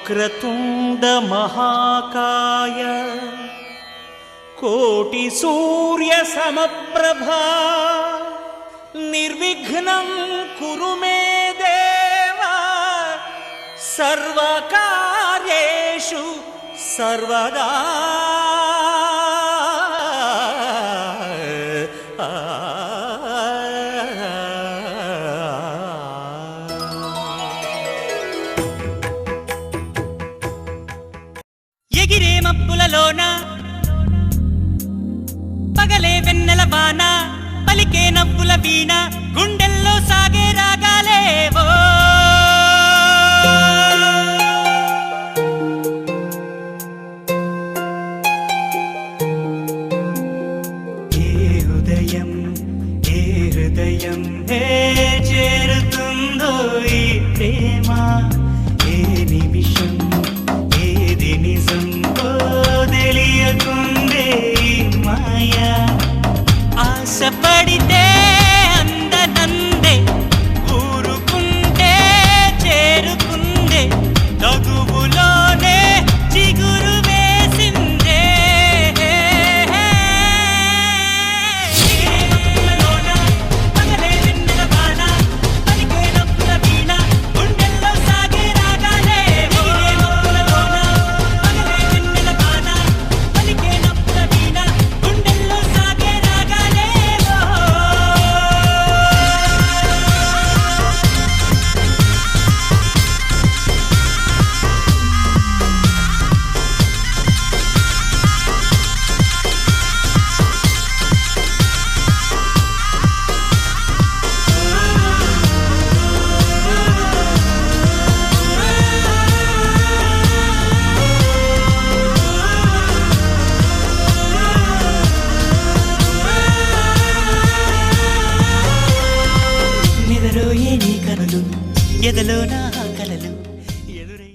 వక్రతుండ మహాకాయ కోటి సూర్య సమప్రభా నిర్విఘ్నం కురు మే దేవా సర్వకార్యేషు సర్వదా. ఎగిరే మబ్బులలోన పగలే వెన్నెల వాన పలికే నవ్వుల వీణ గుండెల్లో సాగే రాగాలేవో. ఏ హృదయం ఏ హృదయం చేరుతుందో ఈ ప్రేమ, ఏ నిమిషం ఏది నిజం తెలియకుందే మాయా. ఆశపడితే అందనందే ఊరుకుంటే చేరుకుందే తగువులోనే చిగురు వేసిందే. పగలే వెన్నెల వాన పలికే నవ్వుల వీణ గుండెల్లో సాగే రాగాలే. పగలే వెన్నెల వాన పలికే నవ్వుల వీణ గుండెల్లో సాగే రాగాలే. నిదరోయే నీ కనులు ఎదలో నా కలలు ఎదురై.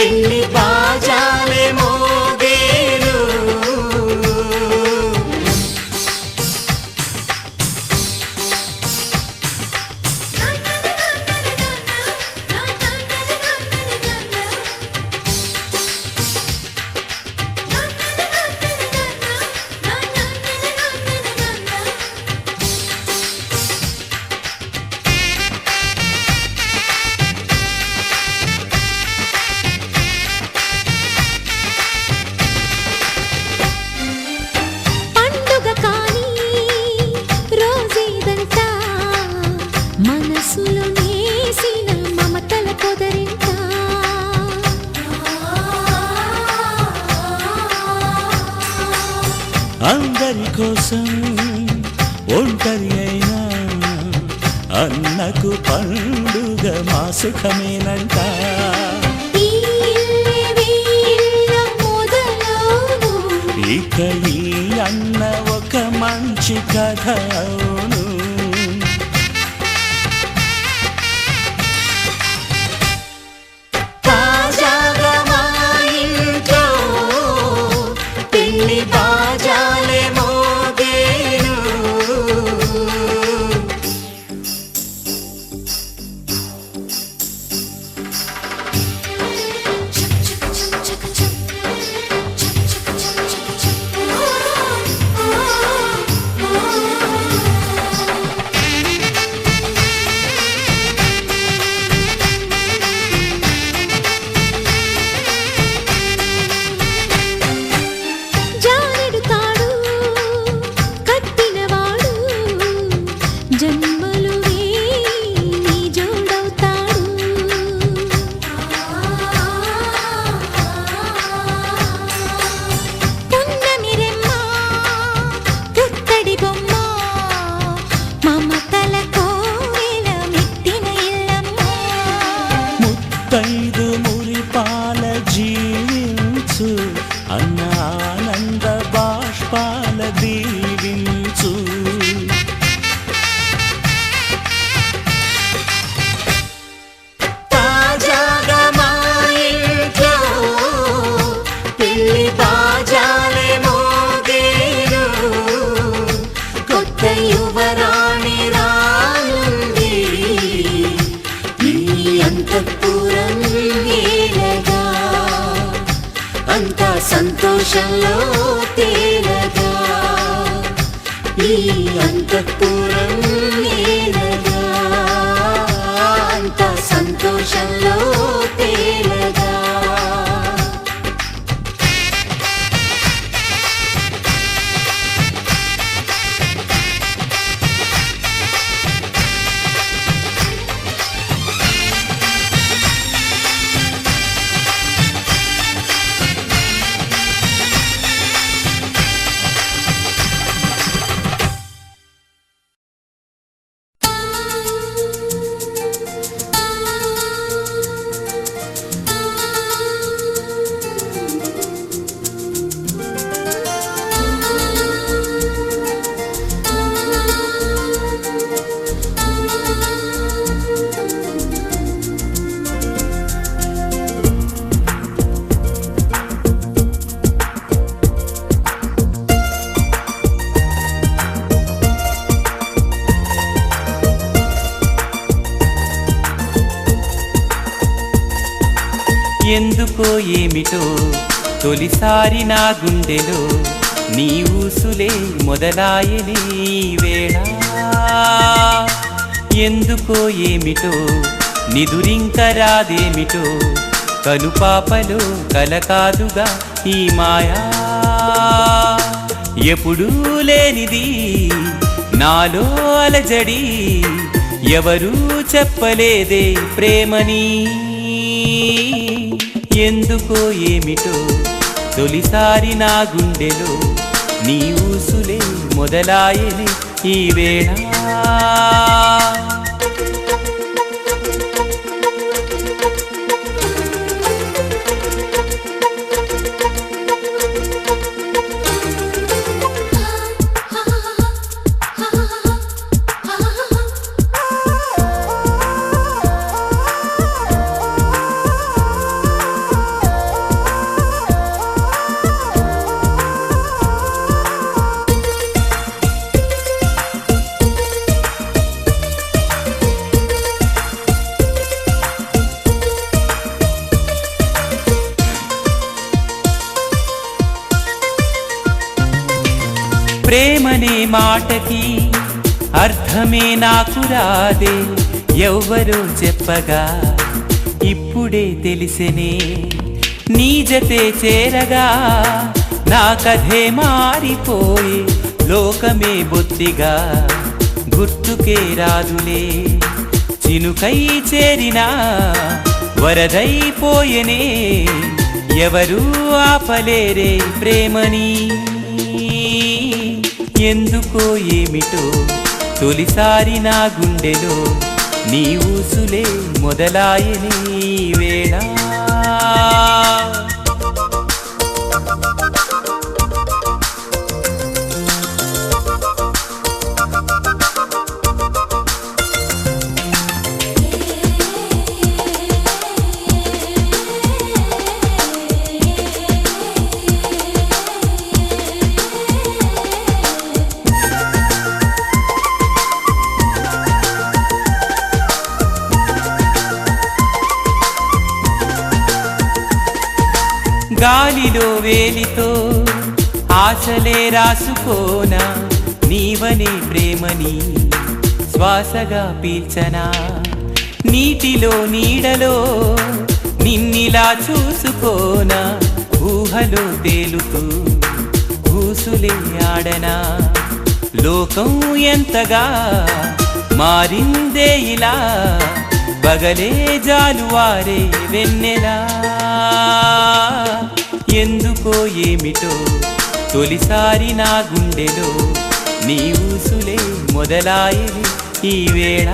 పెళ్లి బాజాలే మోగేను. పండుగ కానీ రోజేదంట మనసులో నేసిన మమతల పొదరింట. అందరి కోసం ఒంటరి అయినా అన్నకు పండుగ మా సుఖమేనంట. ఈ ఇల్లే వీళ్ళ మొదలవును. ఇక ఈ అన్న ఒక మంచి కథ అవును. తాజాగా మా ఇంట్లో పెళ్లి బాజాలే మోగేను. జానెడు తాడు కట్టినవాడు జన్మలు నీ జోడవుతాడు. పున్నమి రెమ్మ పుత్తడి బొమ్మ మమతల కోవెల మెట్టిన ఇల్లమ్మ. ముత్తైదు మురిపాల జీవించు అన్న ఆనంద బాష్పాల దీవించు. తాజాగా మా ఇంట్లో పెళ్లి బాజాలే మోగేను. కొత్త యువరాణి రానుంది ఈ అంతఃపురం ఏలగా. అంతా సంతోషంలో తేలగా ఈ అంతఃపురం ఏలగా. అంతా సంతోషంలో తేలగా. ఎందుకో ఏమిటో తొలిసారి నా గుండెలో నీ ఊసులే మొదలాయని వేళ. ఎందుకో ఏమిటో నిదురింక రాదేమిటో కనుపాపలో కలకాదుగా ఈ మాయా. ఎప్పుడూ లేనిది నాలో అలజడి ఎవరూ చెప్పలేదే ప్రేమని. ఎందుకో ఏమిటో తొలిసారి నా గుండెలో నీ ఊసులే మొదలాయని ఈ వేళ. ప్రేమనే మాటకి అర్థమే నాకు రాదే, ఎవ్వరో చెప్పగా ఇప్పుడే తెలిసెనే. నీ జతే చేరగా నా కథే మారిపోయే, లోకమే బొత్తిగా గుర్తుకే రాదులే. చినుకై చేరినా వరదైపోయెనే, ఎవరూ ఆపలేరే ప్రేమని. ఎందుకో ఏమిటో తొలిసారి నా గుండెలో నీ ఊసులే మొదలాయని వేళ. గాలిలో వేలితో ఆశలే రాసుకోనా, నీవనే ప్రేమని శ్వాసగా పీల్చనా. నీటిలో నీడలో నిన్నిలా చూసుకోనా, ఊహలో తేలుతూ ఊసులే ఆడనా. లోకం ఎంతగా మారిందే ఇలా, పగలే జాలువారే వెన్నెలా. ఎందుకో ఏమిటో తొలిసారి నా గుండెలో నీ ఊసులే మొదలాయని ఈ వేళ.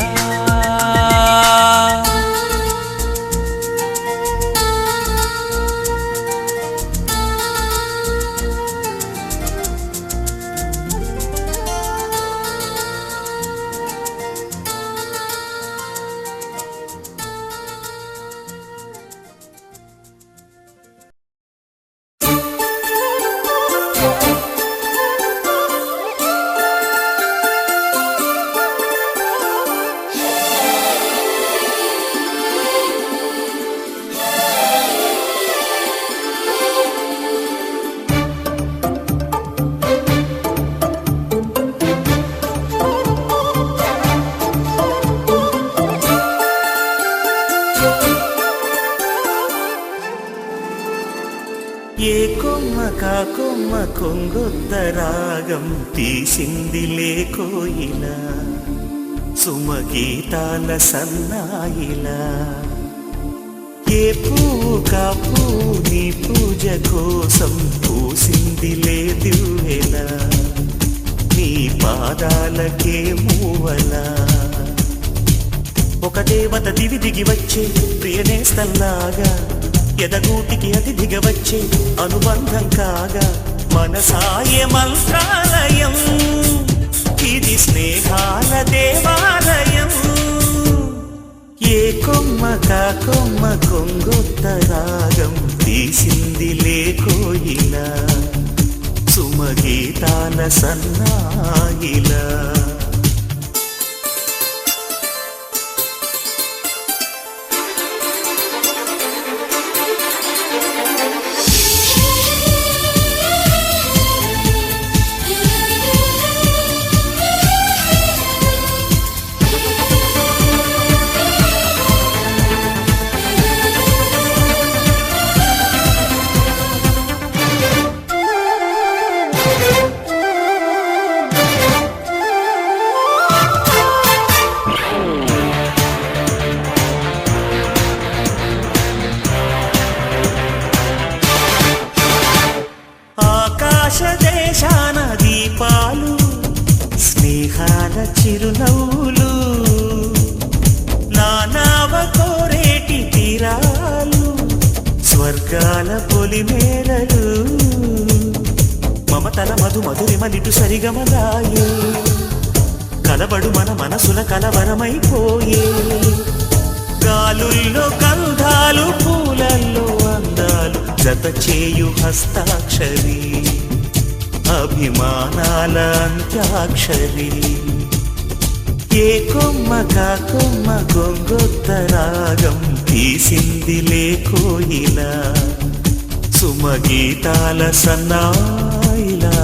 ఏ కొమ్మ కా కొమ్మ కొంగొత్త రాగం తీసిందిలే కోయిలా, సుమగీతాల సన్నాయిలా. ఏ పువ్వు కా పువ్వు నీ పూజ కోసం పూసిందిలే దివ్వెలా, నీ పాదాలకే మూవలా. ఒక దేవత దివి దిగి వచ్చే ప్రియనేస్తల్లాగా, ఎదగూటికి అతిథిగా వచ్చే అనుబంధం కాగా, మనసాయ మంత్రాలయం ఇది స్నేహాల దేవాలయం. ఏ కొమ్మ కా కొమ్మ కొంగొత్త రాగం తీసిందిలే కోయిలా, సుమగీతాల సన్నాయిలా. దేశాన దీపాలు స్నేహాల చిరునవ్వులు, నానావ కోరేటి తీరాలు స్వర్గాల పొలిమేరలు. మమతల మధు మధురిమలిటు సరిగమలాయే, కలబడు మన మనసుల కలవరమైపోయే. గాలుల్లో గంధాలు పూలల్లో అందాలు జత చేయు హస్తాక్షరి, అభిమానాల అంత్యాక్షరి. ఏ కొమ్మ కా కొమ్మ కొంగొత్త రాగం తీసిందిలే కోయిలా, సుమగీతాల సన్నాయిలా.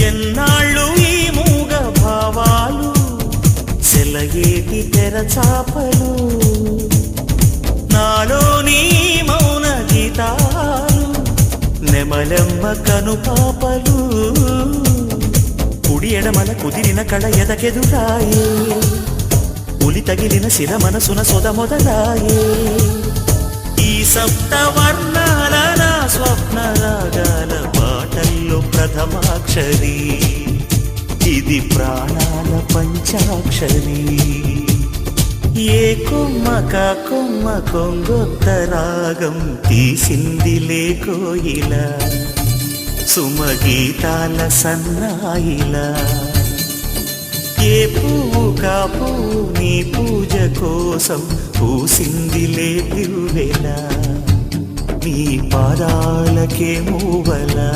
ఎన్నాళ్ళు ఈ మూగ భావాలు సెలయేటి తెరచాపలు నాలోని మౌన గీతాలు నెమలెమ్మ కనుపాపలు కుడి ఎడమల కుదిరిన కళ ఎదకెదురాయే ఉలి తగిలిన శిర మనసున సొద మొదలాయే ఈ సప్తవర్ణాల నా స్వప్న రాగాల పాటల్లో ప్రథమాక్షరి ఇది ప్రాణాల పంచాక్షరి ఏ కొమ్మక కొమ్మ కొంగొత్త రాగం తీసిందిలే కోయిల సుమగీతాల సన్నాయిలా ఏ పువ్వు కా పువ్వు నీ పూజ కోసం పూసిందిలే దివ్వెల నీ పాదాలకే మూవలా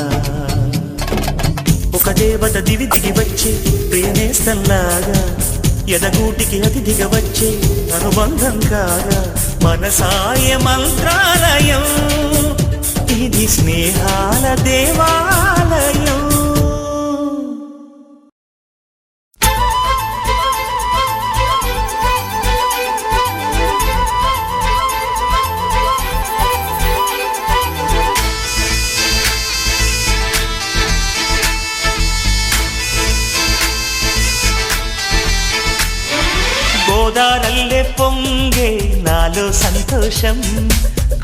ఒక దేవత దివి దిగి వచ్చే ప్రియనేస్తంలాగా ఎదగూటికి అతిథిగా వచ్చే అనుబంధం కాగా మనసాయ మంత్రాలయం ఇది స్నేహాల దేవాలయం గోదారల్లే పొంగే నాలో సంతోషం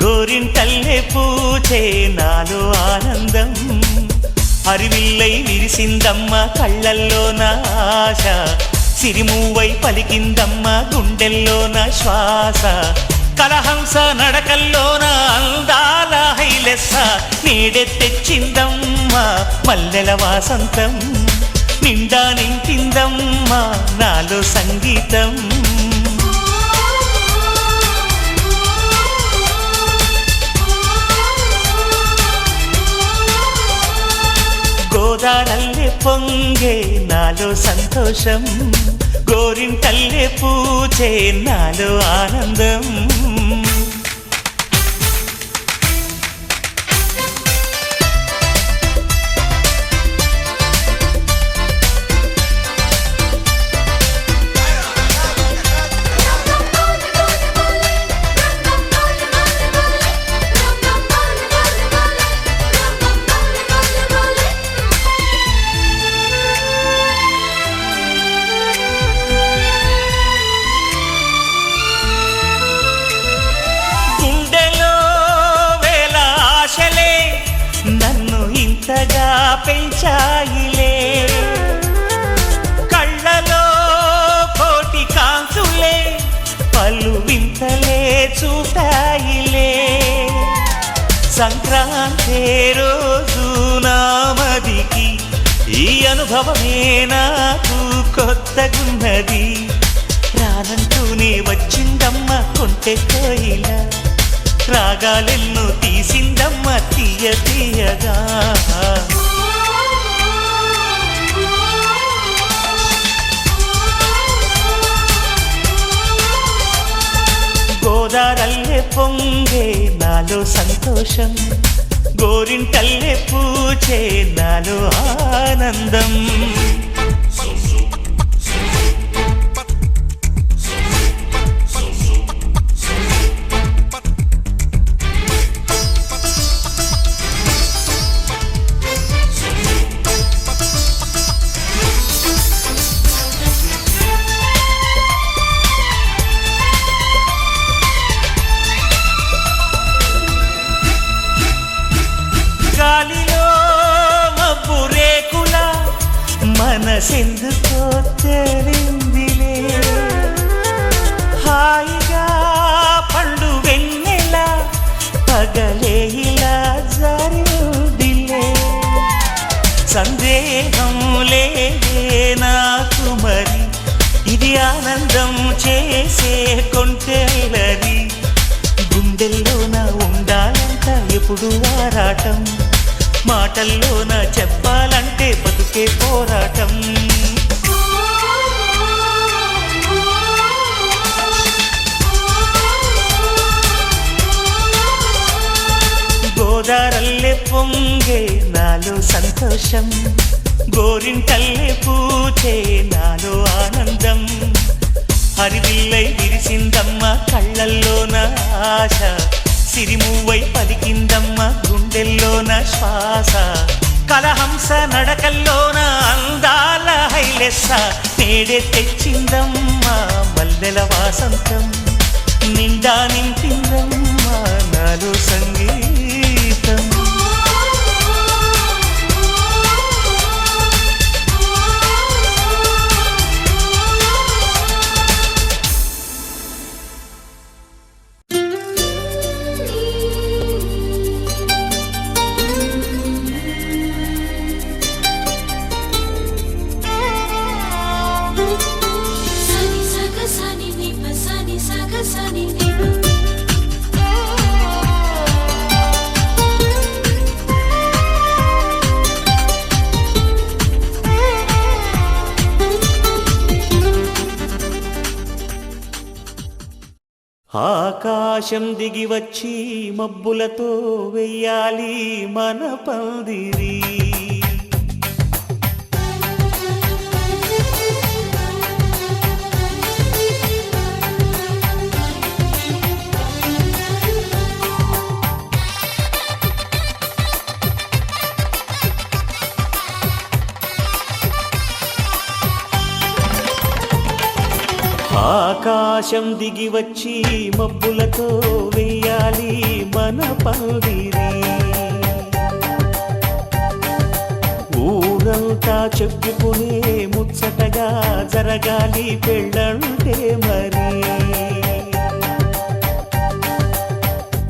గోరింటల్లే పూచే నాలో ఆనందం హరివిల్లై విరిసిందమ్మ కళ్ళల్లో నా ఆశ సిరిమూవై పలికిందమ్మ గుండెల్లో నా శ్వాస కలహంస నడకల్లో నా అందాల హైలెస్స నీడే తెచ్చిందమ్మ మల్లెల వాసంతం నిండా నింపిందమ్మా నాలో సంగీతం గోదారల్లే పొంగే నాలో సంతోషం గోరింటల్లే పూచే నాలో ఆనందం పెంచాయిలే కళ్ళలో కోటి కాంతులే పలు వింతలే చూపాయిలే సంక్రాంతి రోజు నామదికి ఈ అనుభవమే నాకు కొత్తగున్నది రానంటూనే వచ్చిందమ్మ కొంటె కోయిల రాగాలెన్నో తీసిందమ్మ తీయ తీయగా గోదారల్లే పొంగే నాలో సంతోషం గోరింటల్లే పూచే నాలో ఆనందం గాలిలో మబ్బు రేకుల మనసెందుకో తెలిందిలే హాయిగా పండు వెన్నెల పగలే ఇలా జరిదిలే సందేహం లేదే నాకు మరి ఇది ఆనందం చేసే కొంటెలది, గుండెల్లోన ఉండాలంట ఎప్పుడు ఆరాటం, మాటల్లోన చెప్పాలంటే బతుకే పోరాటం. గోదారల్లే పొంగే నాలో సంతోషం, గోరింటల్లే పూచే నాలో ఆనందం, హరివిల్లై విరిసిందమ్మ కళ్ళల్లోన ఆశ, సిరిమువై పలికిందమ్మ గుండెల్లోన శ్వాస, కలహంస నడకల్లోన అందాల హైలెస్స, నేడే తెచ్చిందమ్మ మల్లెల వాసంతం, నిండా నింపిందమ్మ నాలో సంగీతం. ఆకాశం దిగి వచ్చి మబ్బులతో వెయ్యాలి మన పందిరి, ఆకాశం దిగి వచ్చి మబ్బులతో వెయ్యాలి మన పందిరి, ఊరంతా చెప్పుకునే ముచ్చటగా జరగాలి పెళ్ళంటే మరి,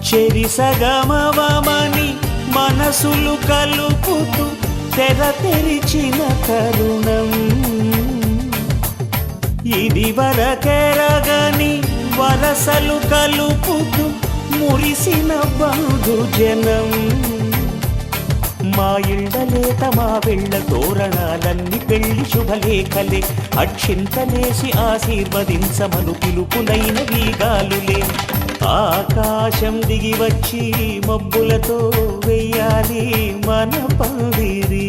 చెరిసగమవమని మనసులు కలుపుతూ తెర తెరిచిన తరుణం, ఇది వరకెరగని వరసలు కలుపుతూ మురిసిన బంధుజనం, మా ఇళ్ళలేత మా వెళ్ళ తోరణాలన్నీ పెళ్లి శుభలేఖలే, అక్షింతలేసి ఆశీర్వదించమను పిలుపులైన వీగాలులే, ఆకాశం దిగి వచ్చి మబ్బులతో వెయ్యాలి మన పందిరి.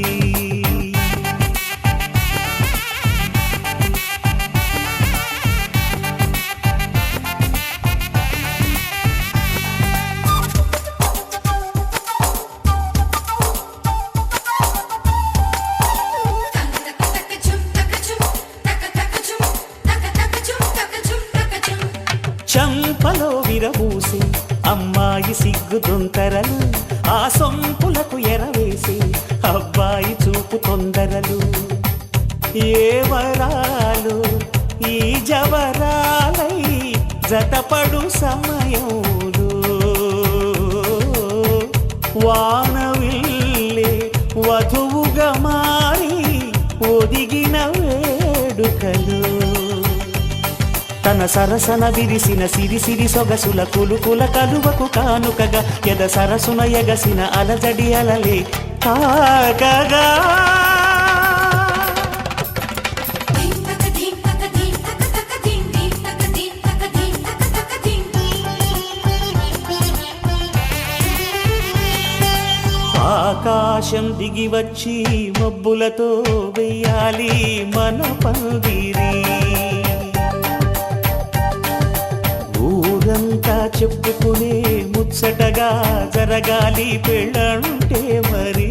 చంపలో విరబూసి అమ్మాయి సిగ్గు దొంతరలు, ఆ సొంపులకు ఎరవేసి అబ్బాయి చూపు తొందరలు, ఏ వరాలు ఈ జవరాలై జతపడు సమయంలో, వానవిల్లే వధువుగా మారి ఒదిగిన వేడుకలు, తన సరసన విరిసిన సిరి సిరి సొగసుల కులుకుల కలువకు కానుకగా ఎద సరసున ఎగసిన అలజడి అలలే తాకగా, ఆకాశం దిగి వచ్చి మబ్బులతో వెయ్యాలి మన పందిరి, ఊరంతా చెప్పుకునే ముచ్చటగా జరగాలి పెళ్ళంటే మరి.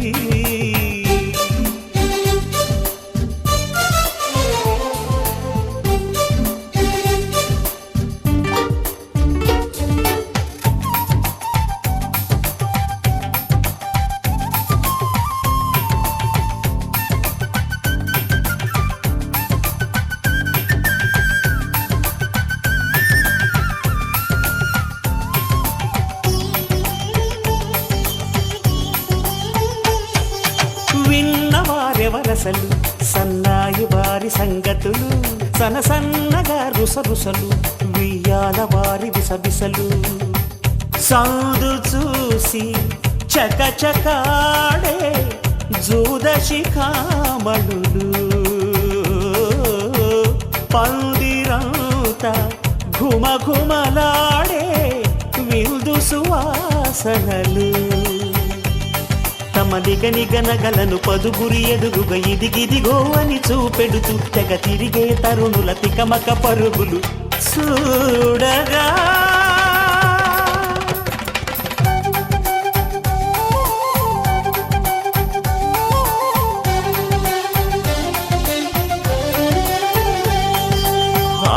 విన్నవారెవరసలు సన్నాయి వారి సంగతులు, సనసన్నగా రుసరుసలు వియ్యాల వారి విసవిసలు సందు చూసి చకచకాడే జూదశిఖామణులు పందిరంతా ఘుమఘుమలాడే విందు సువాసనలు తమ నిగనిగనగలను పదుగురి ఎదురుగా ఇదిగిదిగో అని చూపెడుతూ తెగ తిరిగే తరుణుల తికమక పరుగులు చూడగా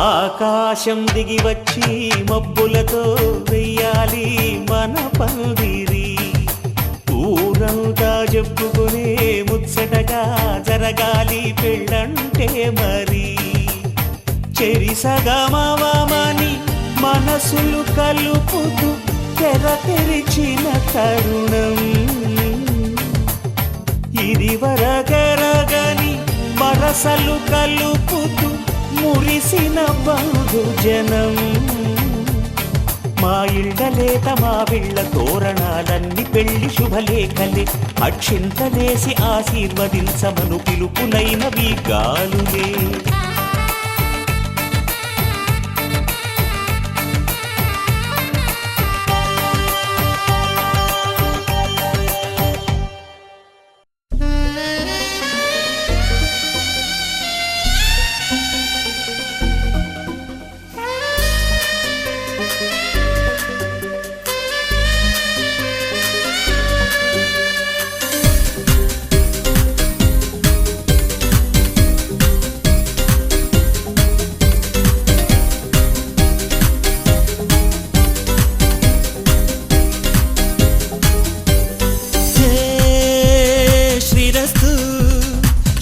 ఆకాశం దిగి వచ్చి మబ్బులతో వెయ్యాలి మన పందిరి ఊరంతా చెప్పుకునే ముచ్చటగా జరగాలి పెళ్ళంటే మరి చెరిసగమవమని మనసులు కలుపుతూ తెర తెరిచిన తరుణం ఇది వరకెరగని వరసలు కలుపుతూ మురిసిన బంధుజనం మా ఇళ్ళలేత మా విళ్ళ తోరణాలన్నీ పెళ్లి శుభలేఖలే అక్షింతలేసి ఆశీర్వదించమను పిలుపులైనవి గాలులే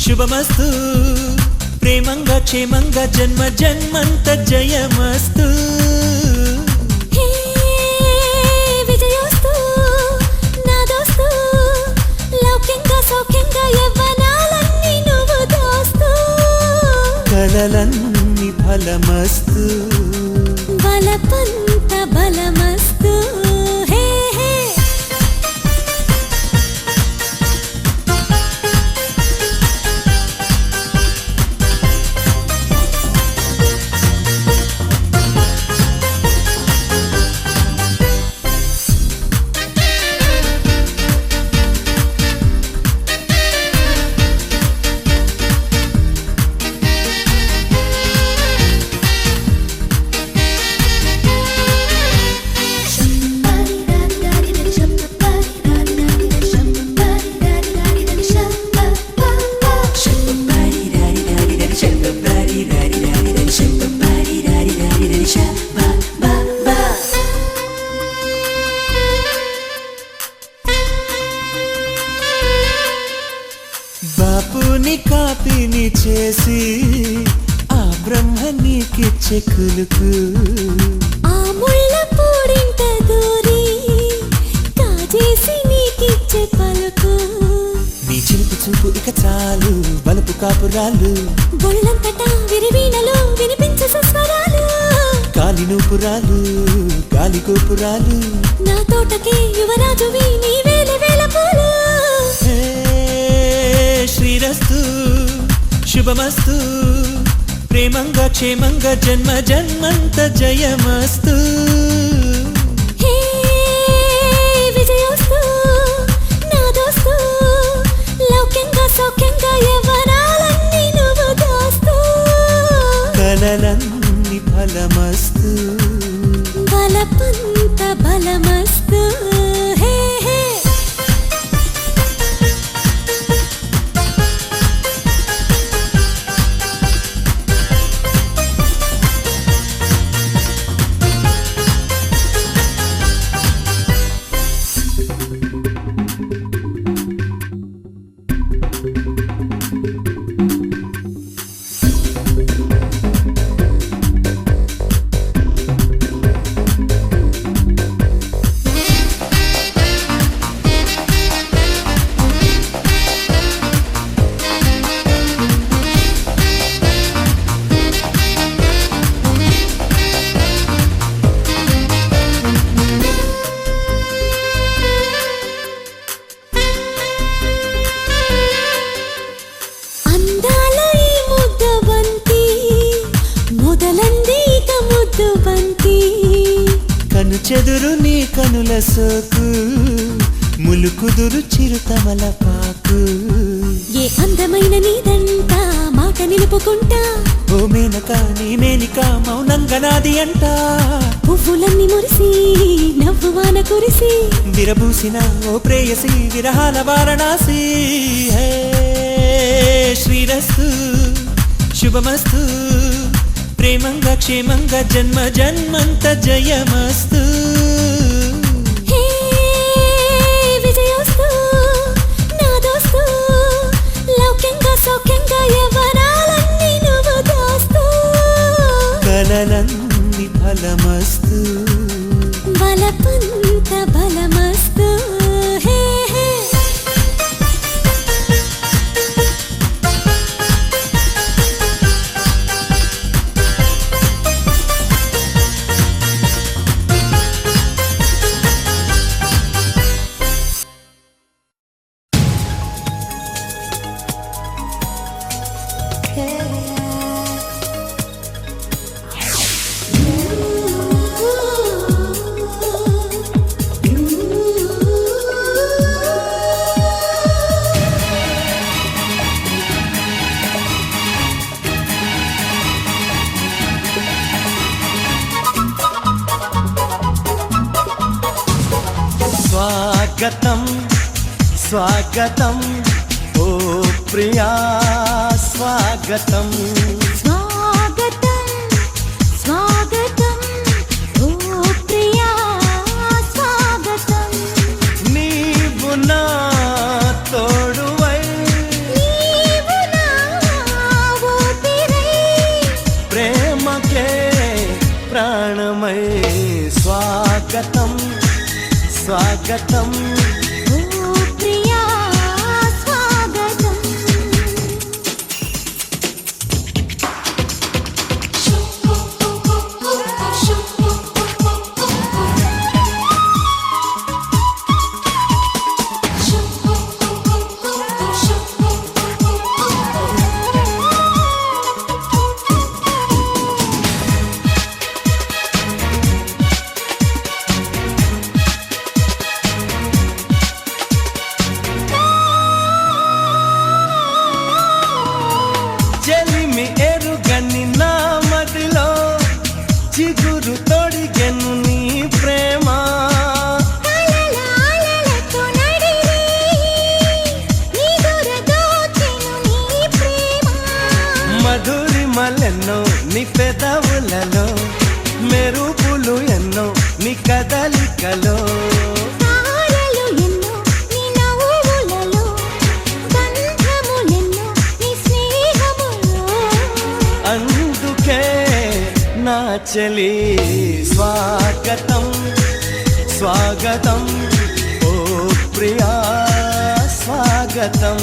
శుభమస్తు ప్రేమంగా క్షేమంగా జన్మ జన్మంత జయమస్తు విజయోస్తు నాదోస్తు లౌక్యంగా సౌఖ్యంగా యవ్వనాలన్నీ నువ్వు దోస్తు కలలన్నీ ఫలమస్తు బలపంత బలమస్తు బాపుని కాపిని చేసి ఆ బ్రహ్మ నీకిచ్చే కులుకు ఆ ముళ్ళ పూడింట దూరి కాజేసి నీకిచ్చే పలుకు నీ చిలుపు చూపు ఇక చాలు బలుపు కాపురాలు బొళ్ళంతటా విరివీణలు వినిపించే స్వరాలు గాలి నూపురాలు గాలి గోపురాలు నా తోటకి యువరాజువి నీ వేల వేల పూలు శ్రీరస్తు శుభమస్తు ప్రేమంగా క్షేమంగా జన్మ జన్మంత జయమస్తు విజయోస్తు నాదోస్తు లౌక్యంగా సౌఖ్యంగా యవ్వనాలన్నీ నువ్వు దోస్తు కలలన్నీ ఫలమస్తు బలపంత బలమస్తు చెను చెదురు నీ కనుల సోకు ములుకుదురు చిరుతమల పాకు ఏ అందమైన నీదంట మాట నిలుపుకుంటా ఓ మేనక నీ మేనిక మౌనంగా నాది అంట పువ్వులన్నీ మురిసి నవ్వువాన కురిసి విరబూసిన ఓ ప్రేయసి విరహాల వారణాసి హే శ్రీరస్తు శుభమస్తు ప్రేమంగా క్షేమంగా జన్మ జన్మంత జయమస్తు హే విజయోస్తు నా దోస్తు లౌక్యంగా సౌఖ్యంగా యవ్వనాలన్నీ నువ్వు దోస్తు కలలన్నీ ఫలమస్తు బలపంత బలమస్తు హే హే స్వాగతం స్వాగతం ఓ ప్రియా స్వాగతం స్వాగతం స్వాగతం ఓ ప్రియా స్వాగతం నీవు నా తోడువై నీవు నా ఊపిరై ప్రేమకే ప్రాణమై స్వాగతం స్వాగతం ఓ ప్రియా స్వాగతం చెలిమి ఎరుగని నా మదిలో చిగురు తొడిగెను నీ ప్రేమ కలలాలలతో నడిరి నిదుర దోచెను నీ ప్రేమ మధురిమలెన్నో నీ పెదవులలో మెరుపులు ఎన్నో నీ కదలికలో తారలు ఎన్నో నీ నవ్వులలో బంధములెన్నో నీ స్నేహములో అందుకే నా చెలి స్వాగతం స్వాగతం ఓ ప్రియా స్వాగతం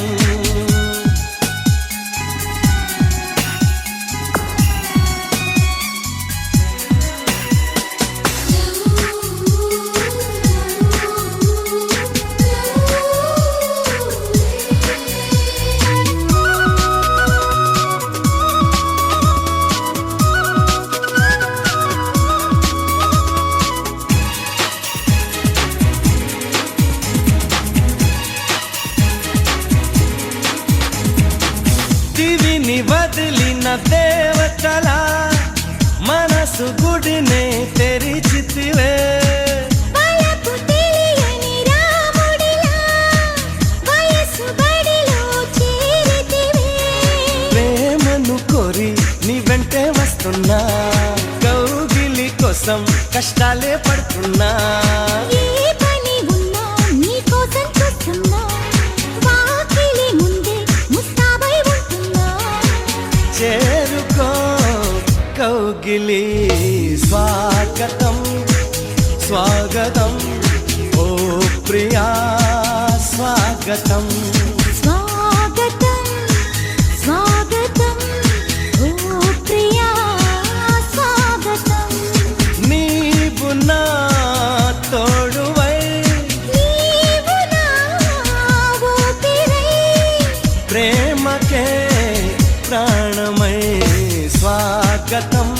దివిని వదిలిన దేవతల మనసు గుడినే తెరిచితివే వలపు తెలియని రాముడిలా వయసు బడిలో చేరితివే ప్రేమను కోరి నీ వెంటే వస్తున్నా కౌగిలి కోసం కష్టాలే పడుతున్నా ఏ పని ఉన్నా నీ కోసం చూస్తున్నా వాకిలి ముందే ముస్తాబై ఉంటున్నా చేరుకో కౌగిలి స్వాగతం స్వాగతం ఓ ప్రియా స్వాగతం స్వాగతం స్వాగతం ఓ ప్రియా స్వాగతం నీవు నా తోడువై నీవు నా ఊపిరై ప్రేమకే ప్రాణమై స్వాగతం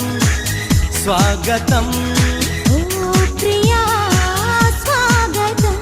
స్వాగతం ఓ ప్రియా స్వాగతం.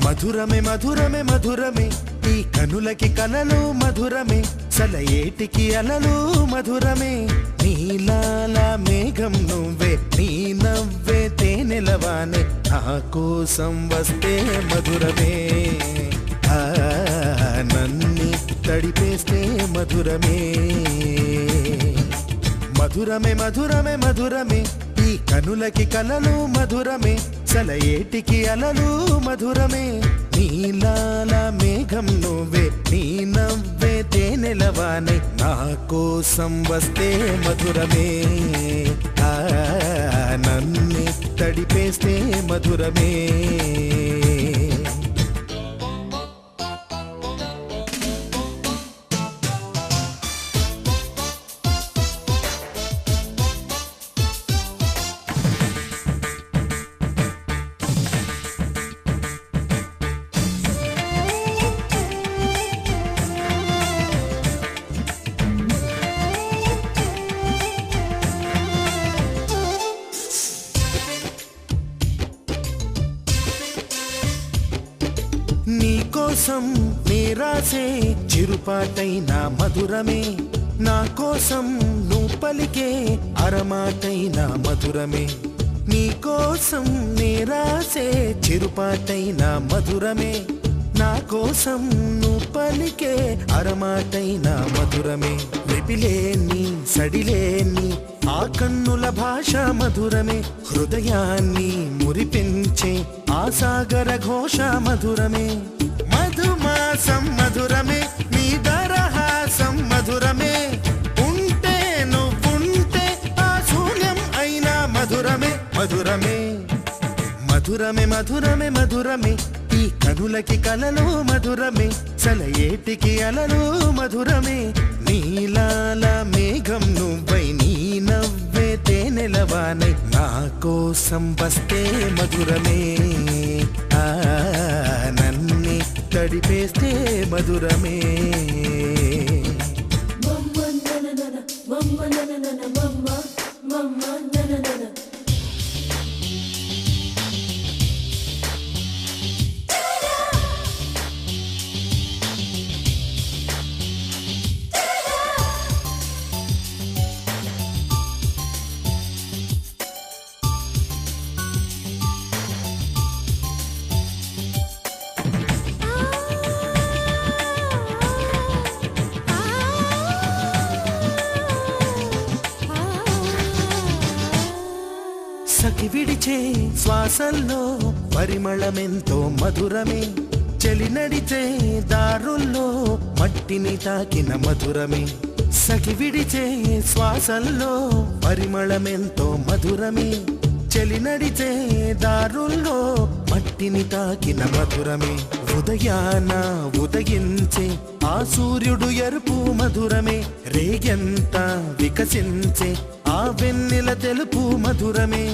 మధురమే మధురమే మధురమే ఈ కనులకి కలలు మధురమే సలయేటికి అలలు మధురమే నీలాల మేఘం నువ్వే నీ నవ్వే తేనెలవానే నా కోసం వస్తే మధురమే నన్ని తడిపేస్తే మధురమే మధురమే మధురమే మధురమే ఈ కనులకి కలలు మధురమే సలయేటికి అలలు మధురమే నీలాల మేఘం నువ్వే నీ నవ్వే తేనెలవానే నా కోసం వస్తే మధురమే నన్ని తడిపేస్తే మధురమే నీకోసం నేరాసే చిరుపాటైన మధురమే నా కోసం నువ్వు పలికే అరమాటైన మధురమే నీకోసం నేరాసే చిరుపాటైన మధురమే నా కోసం నువ్వు పలికే అరమాటైన మధురమే వెపిలేని సడిలేని ఆ కన్నుల భాష మధురమే హృదయాన్ని మురిపించే ఆ సాగర ఘోష మధురమే మధుమాసం మధురమే నీ దరహాసం మధురమే ఉంటే నువ్వుంటే ఆ శూన్యం అయినా మధురమే మధురమే మధురమే మధురమే మధురమే ఈ కనులకి కలలు మధురమే సలయేటికి అలలు మధురమే నీలాల మేఘం నువ్వై నీ నవ్వే తేనెలవానై నా కోసం వస్తే మధురమే నన్ని తడిపేస్తే మధురమే సఖి విడిచే శ్వాసల్లో పరిమళమెంతో మధురమే చలి నడిచే దారుల్లో మట్టిని తాకిన మధురమే సఖి విడిచే శ్వాసల్లో పరిమళమెంతో మధురమే చలి నడిచే దారుల్లో మట్టిని తాకిన మధురమే ఉదయాన ఉదయించే ఆ సూర్యుడు ఎరుపు మధురమే రేగెంత వికసించే ఆ వెన్నెల తెలుపు మధురమే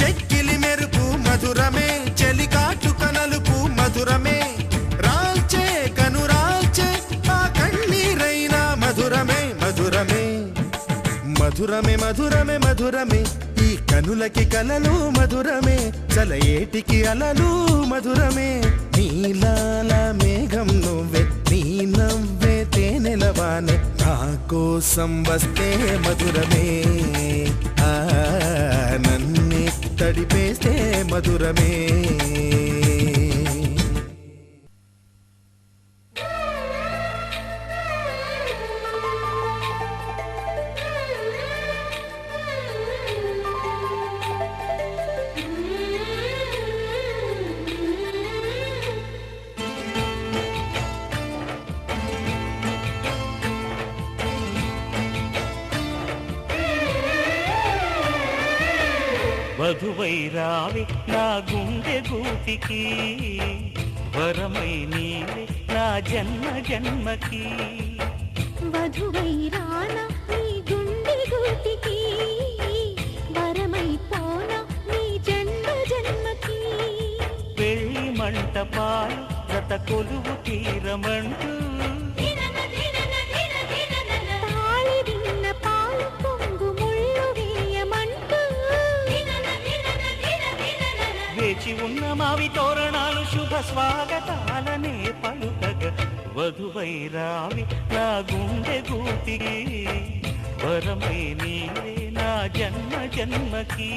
చెక్కిలి మెరుపు మధురమే చలి కాటు కనలుపు మధురమే రాల్చే కనురాల్చే ఆ కన్నీరైన మధురమే మధురమే మధురమే మధురమే మధురమే ఈ కనులకి కలలు మధురమే చలయేటికి అలలు మధురమే నీలాల మేఘం నువ్వే నీ నవ్వే తేనెలవానే నా కోసం వస్తే మధురమే నన్ని తడిపేస్తే మధురమే వధువై రావి నా గుండె గూటికి వరమై నీవే నా జన్మ జన్మకి వధువై రానా నీ గుండె గూటికి వరమై పోనా నీ జన్మ జన్మకి పెళ్లి మంటపాలు గత కొలువు తీరమంటూ తాళి విన్న పాలు పొంగు ముళ్ళు వేయమంటూ వేచి ఉన్న మావి తోరణాలు శుభ స్వాగతాలనే పలుకగ వధువై రావి నా గుండె గూటికి వరమై నీవే నా జన్మ జన్మకి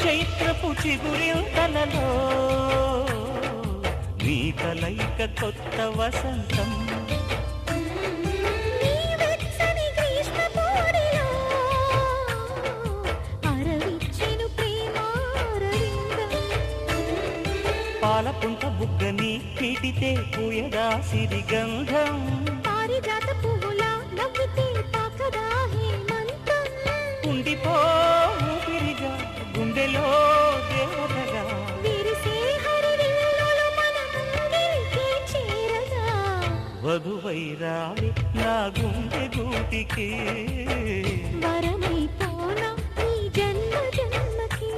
చైత్రపు చిగురింతలలో నీ కలయిక కొత్త వసంతం నీ వెచ్చని గ్రీష్మ పోడిలో అరవిచ్చెను ప్రేమారవిందం పాలపుంట బుగ్గని పీటితే పూయదా సిరిగంధం పారిజాత పువ్వులా నవ్వితే తాకదా హేమంతం ఉండిపో ఊపిరిగా గుండెలో దేవతగా విరిసే హరివిల్లులు మన ముంగిలికి చేరగా వధువై రావి నా గుండె గూటికి వరమై పోనా నీ జన్మ జన్మకి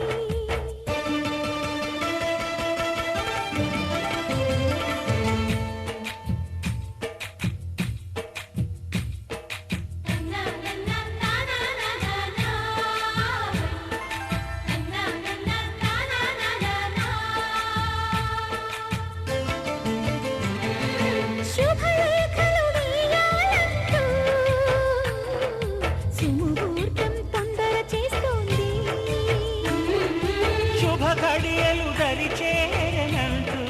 శుభలేఖలు వేయాలంటూ సుముహూర్తం తొందర చేస్తోంది శుభ ఘడియలు దరిచేరనంటూ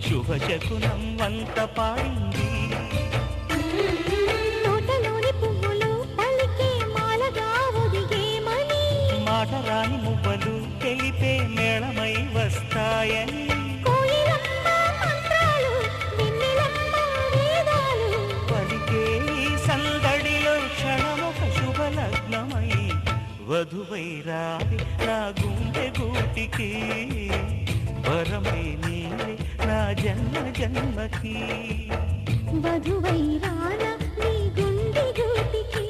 శుభ శకునం వంత పాడింది తోటలోని పువ్వులు పలికే మాలగా ఒదిగేమని మాట రాని మువ్వలు తెలిపే మేళమై వస్తాయని కోయిలమ్మ మంత్రాలు వెన్నెలమ్మ వేదాలు పలికే ఈ సందడిలో క్షణమొక శుభలగ్నమై వధువై రావి నా గుండె గూటికి వరమై నీవే నా జన్మ జన్మకి వధువై రానా నీ గుండె గూటికి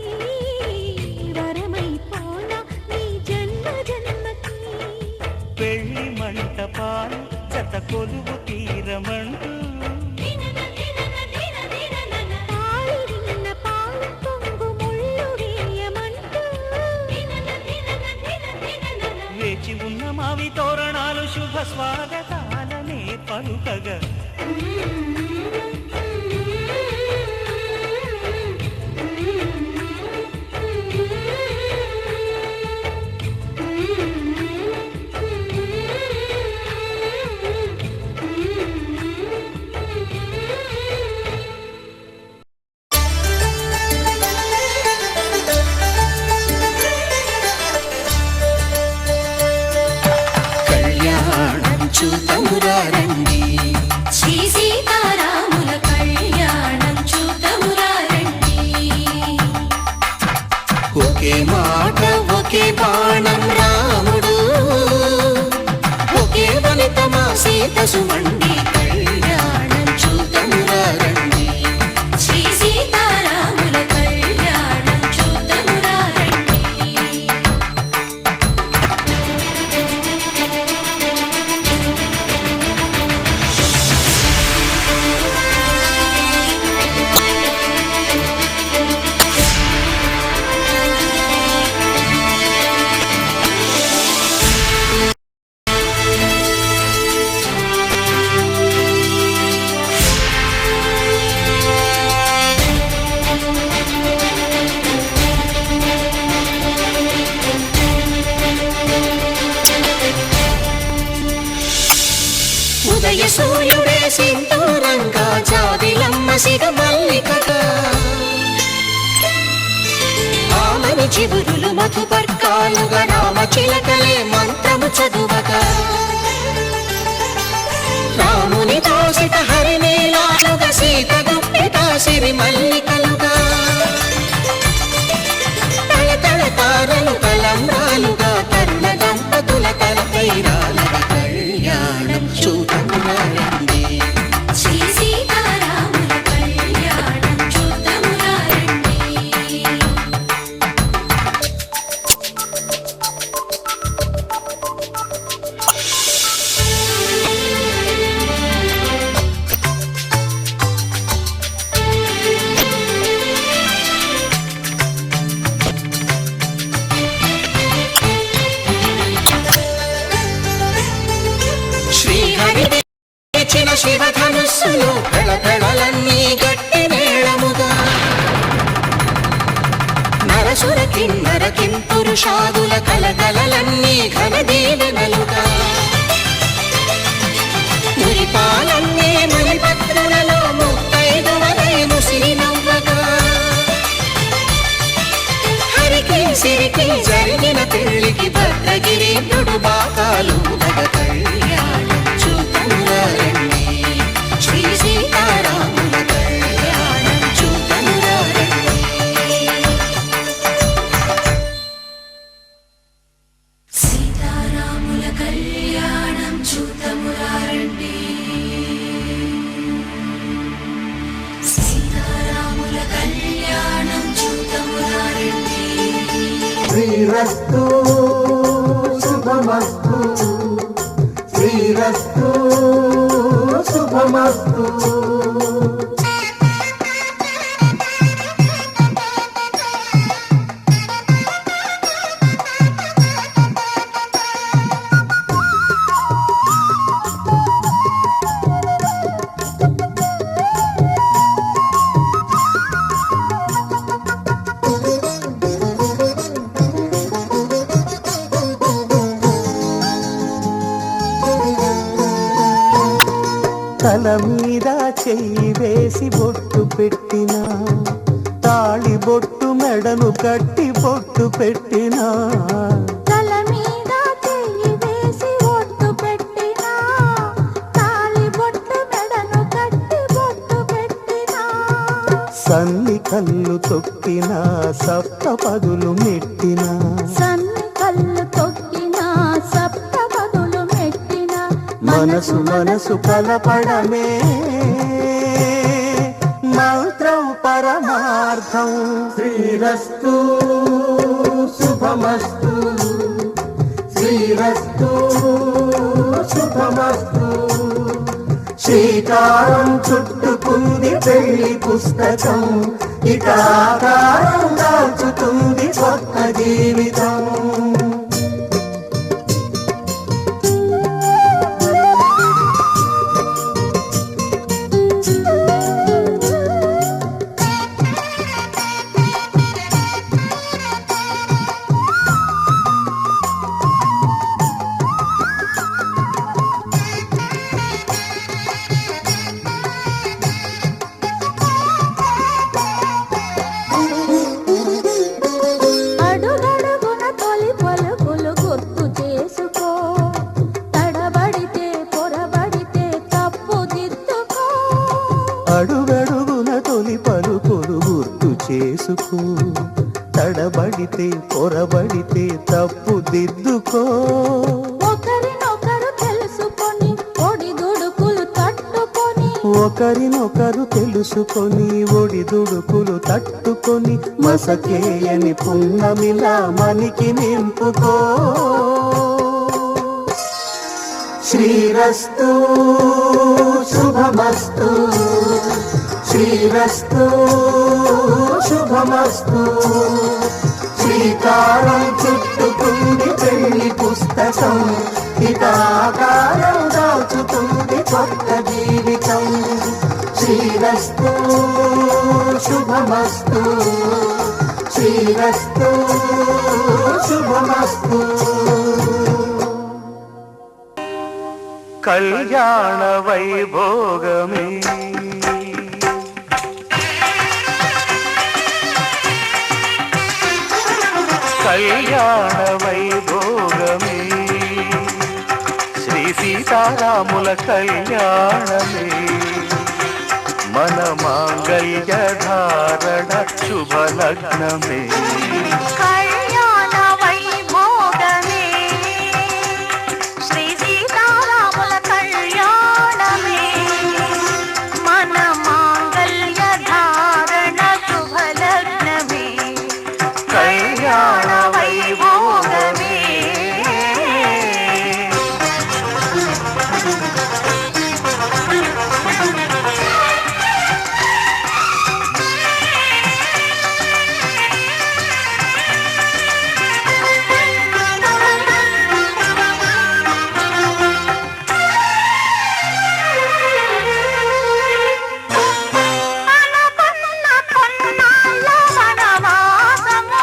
వరమై పోనా నీ జన్మ జన్మకి పెళ్లి మంటపాలు జత కొలువు తీరమంటూ తాళి విన్న పాలు పొంగు ముళ్ళు వేయమంటూ వేచి ఉన్న మావి తోరణాలు శుభ స్వాగతాలనే పలుకగా కళ్యాణం చూతమురా రండి చివురులు మధుపర్కాలుగా రామ చిలకలే మంత్రము చదువగా రాముని దోసిట హరినీలాలుగా సీత గుప్పిట సిరి మల్లికలుగా తళతళ తారలు తలంబ్రాలుగా తరుణ దంపతుల తలపైరాలుగా కళ్యాణం చూడమురారండి శ్రీ సీతారాముల కళ్యాణం చూడమురారండి శివధనుస్సులు పెళపెళలన్నీ గట్టి మేళముగా నరసుర కిన్నర కింపురుషాదుల కలకలలన్నీ ఘన దీవెనలుగా మురిపాలన్నీ మణిపత్రులలో ముత్తైదువలై ముసిరి నవ్వగా హరికి సిరికి జరిగిన పెళ్లికి భద్రగిరి నుడు బాకాలు కళ్యాణం చూడమురారండి శ్రీ సీతారాముల కళ్యాణం చూడమురారండి సీతారాముల కళ్యాణం చూడమురారండి సీతారాముల కళ్యాణం చూడమురారండి శ్రీరస్తు శుభమస్తు శ్రీరస్తు శుభమస్తు తల మీద చెయ్యి వేసి బొట్టు పెట్టినా తాళి బొట్టు మెడను కట్టి బొట్టు పెట్టినా తల మీద చెయ్యి వేసి బొట్టు పెట్టినా తాళి బొట్టు మెడను కట్టి బొట్టు పెట్టినా సన్ని కళ్ళు తొక్కినా సప్త పదులు మెట్టినా సన్ని కళ్ళు తొక్కినా సప్త పదులు మెట్టినా మనసు మనసు కలపడమే మంత్రం పరమార్థం శ్రీరస్తు శుభమస్తు శ్రీరస్తు శుభమస్తు శ్రీకారం చుట్టుకుంది పెళ్లి పుస్తకం ఇక ఆకారం దాచుతుంది కొత్త జీవితం అడుగడుగున తొలి పలుకులు గుర్తు చేసుకో తడబడితే పొరబడితే తప్పు దిద్దుకో అడుగడుగున తొలి పలుకులు గుర్తు చేసుకో తడబడితే పొరబడితే తప్పు దిద్దుకో ఒకరినొకరు తెలుసుకొని ఒడిదుడుకులు తట్టుకొని ఒకరినొకరు తెలుసుకొని ఒడిదుడుకులు తట్టుకొని మసకేయని పున్నమిలా మనికి నింపుకో శ్రీరస్తు శుభమస్తు శ్రీరస్తు శుభమస్తు శ్రీకారం చుట్టుకుంది పెళ్లి పుస్తకం ఇక ఆకారం దాచుతుంది కొత్త జీవితం శ్రీరస్తు శుభమస్తు శ్రీరస్తు శుభమస్తు కళ్యాణ వైభోగమే కళ్యాణ వైభోగమే శ్రీ సీతారాముల కళ్యాణమే మన మాంగళ్య ధారణ శుభలగ్నమే కళ్యాణ వైభోగమే శ్రీ సీతారాముల కళ్యాణమే మన మాంగళ్య ధారణ శుభలగ్నమే కళ్యాణ వైభోగమే అనుకున్న కొన్నాళ్ళ వనవాసము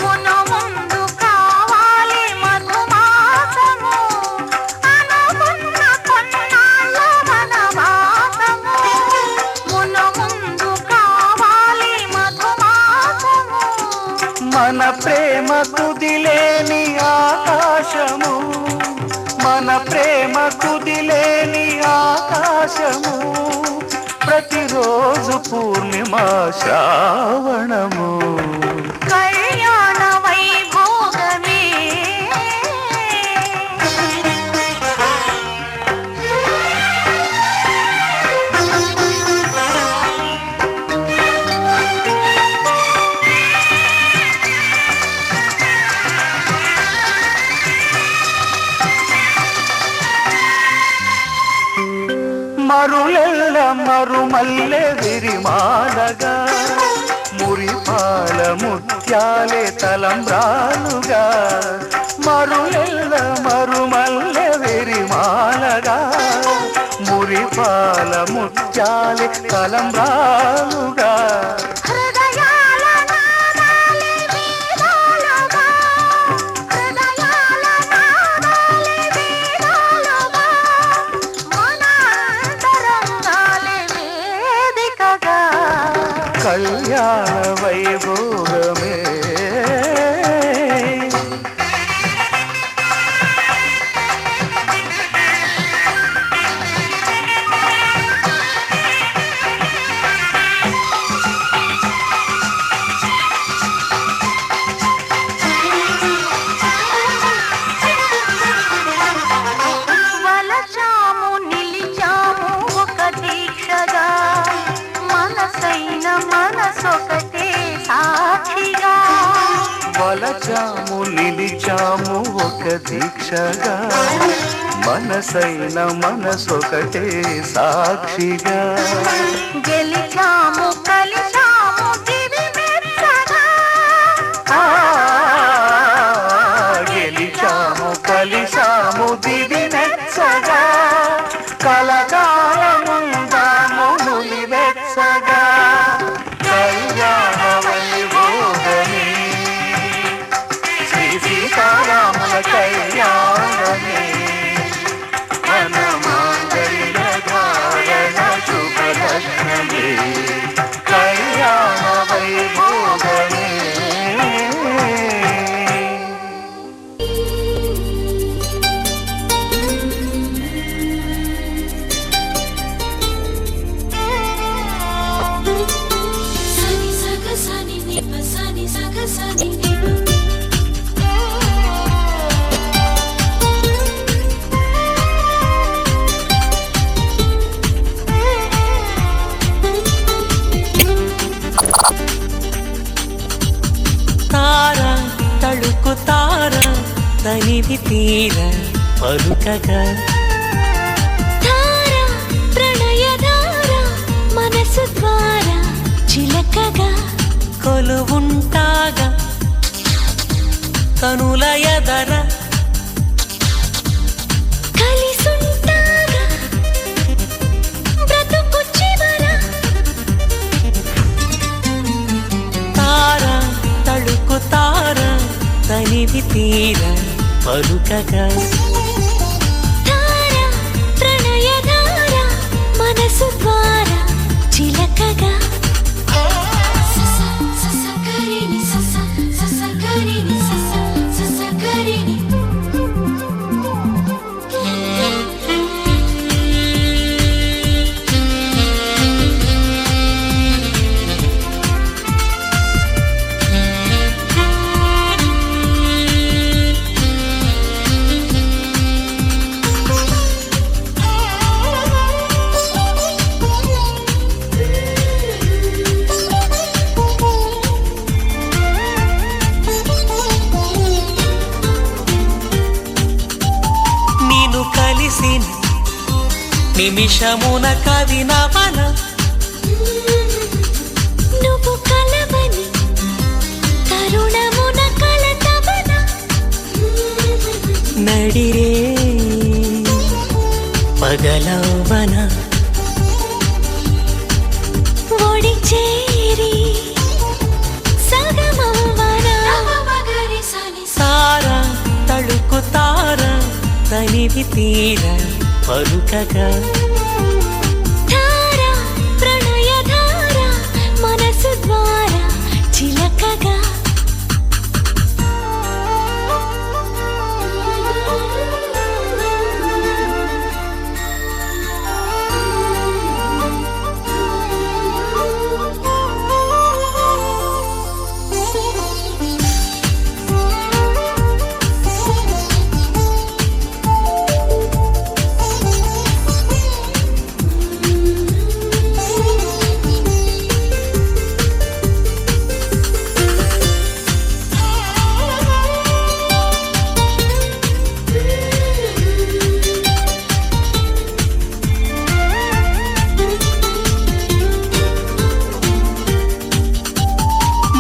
మును ముందు కావాలి మధుమాసము అనుకున్న కొన్నాళ్ళ వనవాసము మును ముందు కావాలి మధుమాసము మన ప్రేమ కుదిలేని ఆకాశము మన ప్రేమ కుదిలేని ఆకాశము ప్రతిరోజు పూర్ణిమ శ్రావణము కళ్యాణ వైభోగమే మరులెల్ల మరుమల్లె విరిమాలగా మురిపాల ముత్యాలే తలంబ్రాలుగా మరులెల్ల మరుమల్లె విరిమాలగా మురిపాల ముత్యాలే తలంబ్రాలుగా హృదయాల నాదాలే వేదాలుగా హృదయాల నాదాలే వేదాలుగా మన అంతరంగాలే వేదికగా కళ్యాణ వైభోగమే వలచాము నిలిచాము ఒక దీక్షగా మనసైన మనసొకటే సాక్షిగా వలచాము నిలిచాము ఒక దీక్షగా మనసైన మనసొకటే సాక్షిగా గెలిచాము కలిచాము దివి మెచ్చగా ఆ, గెలిచాము కలిసాము దివి మెచ్చగా కలకాలముందాము నులివెచ్చగా కళ్యాణ వైభోగమే శ్రీ సీతారాముల కళ్యాణమే మన మాంగళ్య ధారణ శుభలగ్నమే కళ్యాణ వైభోగమే సని సగ సని నిప సని సగ సని నిప తార తళుకు తార తనివి తీర పలుకగా ధార ప్రణయధార మనసు ద్వారా చిలకగా కొలువుంటాగా కనుల ఎదర కలిసుంటాగా బ్రతుకు చివర తార తళుకు తార తనివి తీర పలుకగా ధార ప్రణయధార మనసు ద్వారా చిలకగా సస సస కరిని సస సస కరిని సస నిమిషమున కదినవన నువ్వు కలవని తరుణమున కలతవన నడిరే పగలవన ఒడి చేరి సగమవన సారా తళుకు తార తనివి తీర పలుకగా ధార ప్రణయ ధార మనసు ద్వారా చిలకగా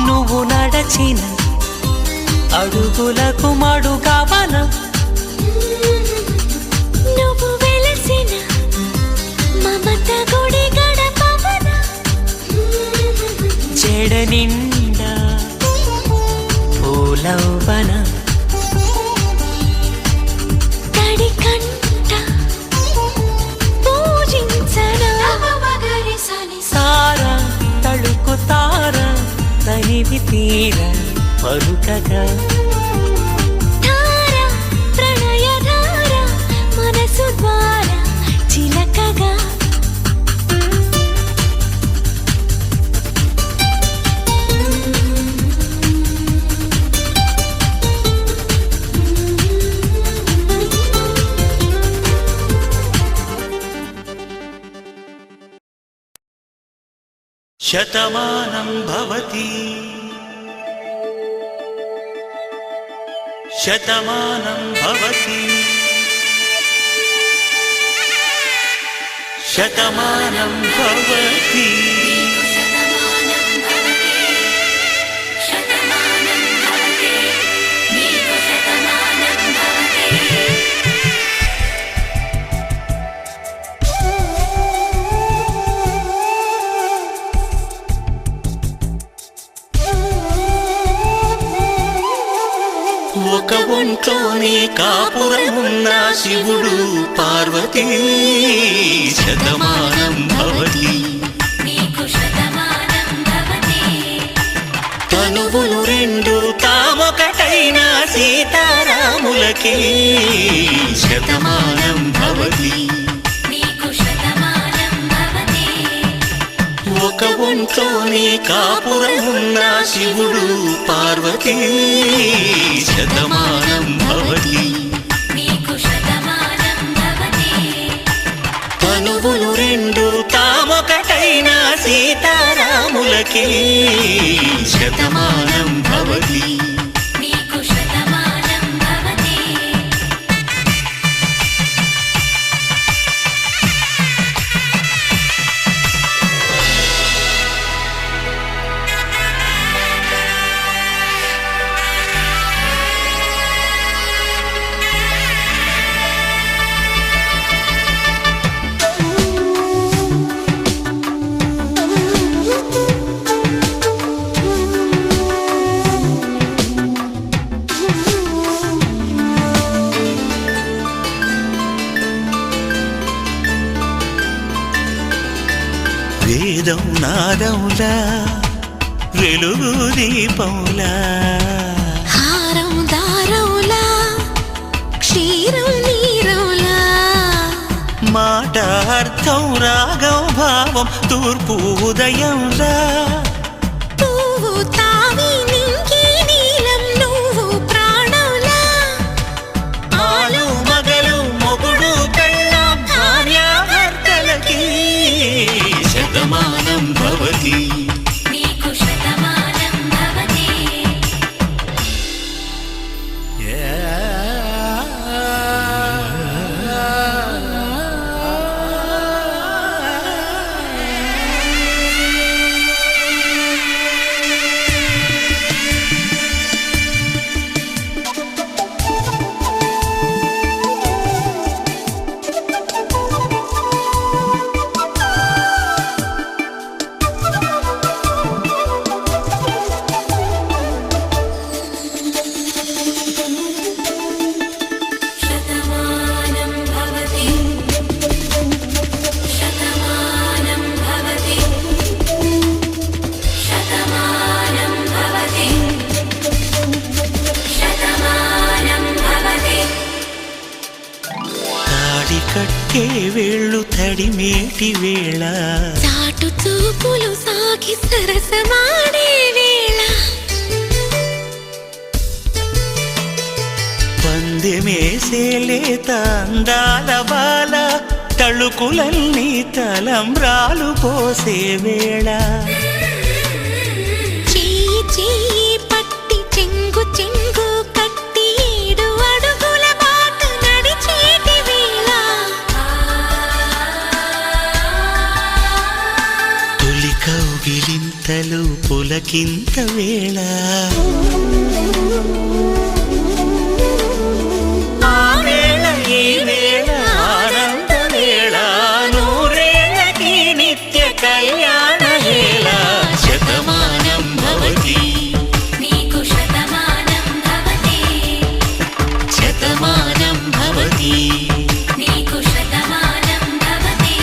నువ్వు నడచిన అడుగులకు మడుగవన నువ్వు వెలసిన మమత గుడి గడపవన జడ నిండా పూలవన తడి కంట పూజించన సారా తళుకు తార తనివి తీర పలుకగా ధార ప్రణయ ధార మనసు ద్వారా చిలకగా శతమానం భవతి శతమానం భవతి శతమానం భవతి ఒక ఒంట్లోనే కాపురమున్న శివుడు పార్వతీ శతమానం భవతి తనువులు రెండు తామొకటైన సీతారాములకి శతమానం భవతి ఒక ఒంట్లోనే కాపురమున్న శివుడు పార్వతీ శతమానం భవతి తనువులు రెండు తామొకటైన సీతారాములకి శతమానం భవతి వేదం నాదములా వెలుగు దీపములా హారం దారవులా క్షీరం నీరవులా మాట అర్థం రాగం భావం తూర్పు ఉదయంలా పువ్వు తావి నింగి నీలం నువ్వు ప్రాణంలా ఆలు మగలు మొగుడు పెళ్ళాం భార్యాభర్తలకి శతమానం భవతి తాకే వేళ్ళు తడిమేటి వేళ చాటు చూపులు సాగి సరసమాడే వేళ పందెమేసేలేత అందాల బాల తళుకులన్నీ తలంబ్రాలు పోసే వేళ చెయ్యి చెయ్యి పట్టి చెంగు చెంగు కట్టి 7 అడుగుల బాట నడిచేటి వేళ తొలి కౌగిలింతలు పులకింత వేళ ఆ వేళ ఈ వేళ ఆనంద వేళ నూరేళ్ళకి నిత్య కళ్యాణ వేళ శతమానం భవతి నీకు శతమానం భవతి శతమానం భవతి నీకు శతమానం భవతి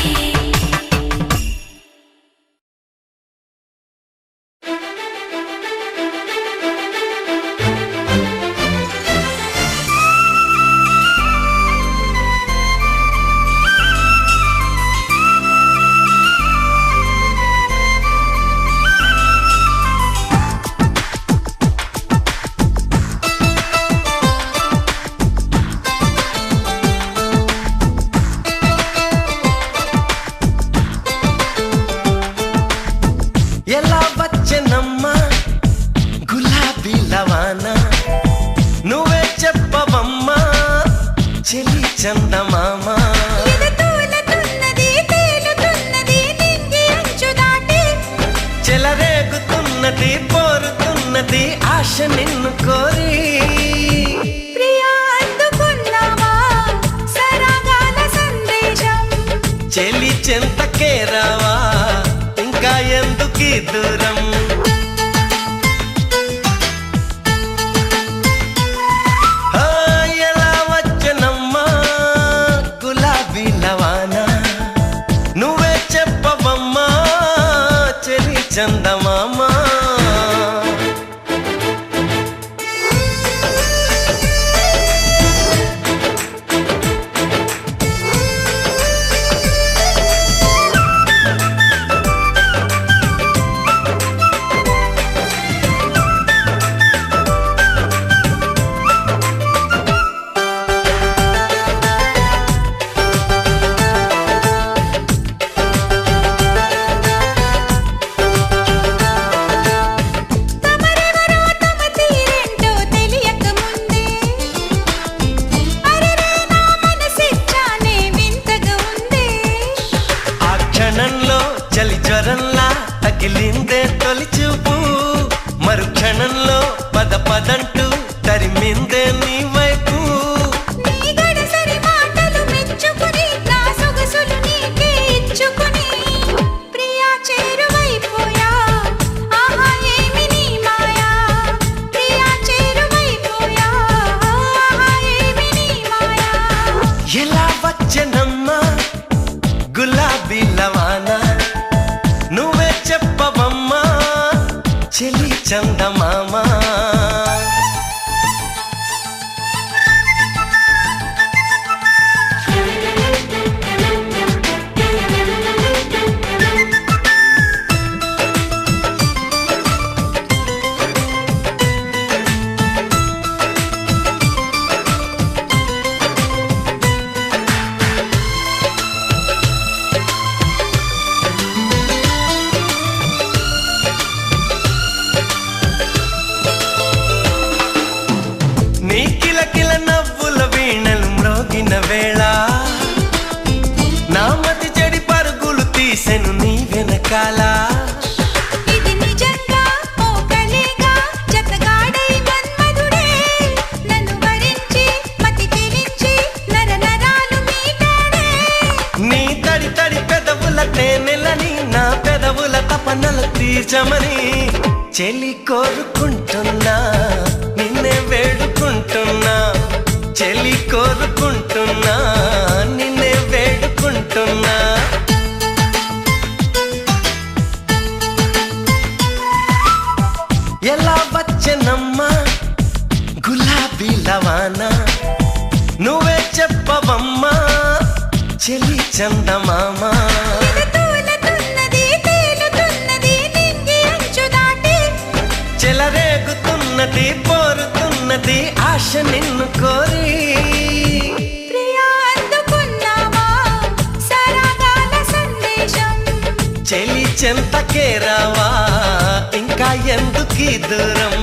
ఎలా వచ్చెనమ్మా గులాబీ లవానా నువ్వే చెప్పవమ్మా చెలి చందమామ చెలరేగుతున్నది పోరుతున్నది ఆశ నిన్ను కోరి చెలి చెంతకే రావా ఇంకా ఎందుకీ దూరం ఆ, ఎలా వచ్చనమ్మా గులాబీ లవానా నువ్వే చెప్పవమ్మా చెలి చందమామా చలి జ్వరంలా తగిలిందే తొలి చూపు మరుక్షణంలో పద పదంటూ తరిమిందే నీ వైపు ఎలా వచ్చనమ్మా గులాబీ లవానా నువ్వే చెప్పవమ్మా చెలి చందమామా నీ కిలకిల నవ్వుల వీణలు మ్రోగిన వేళ నా మతి చెడి పరుగులు తీసెను నీ వెనకాల నీ తడి తడి పెదవుల తేనెలని నా పెదవుల తపనలు తీర్చమని చెలి కోరుకుంటున్నా నిన్నే వేడుకుంటున్నా చెలి కోరుకుంటున్నా నిన్నే వేడుకుంటున్నా ఎలా వచ్చనమ్మా గులాబీ లవానా నువ్వే చెప్పవమ్మా చెలి చందమామ తూలుతున్నది తేలుతున్నది నింగి అంచు దాటి చెలరేగుతున్నది పోరుతున్నది ఆశ నిన్ను కోరి ప్రియా అందుకున్నావా సరాగాల సందేశం చెలి చెంతకే రావా ఇంకా ఎందుకీ దూరం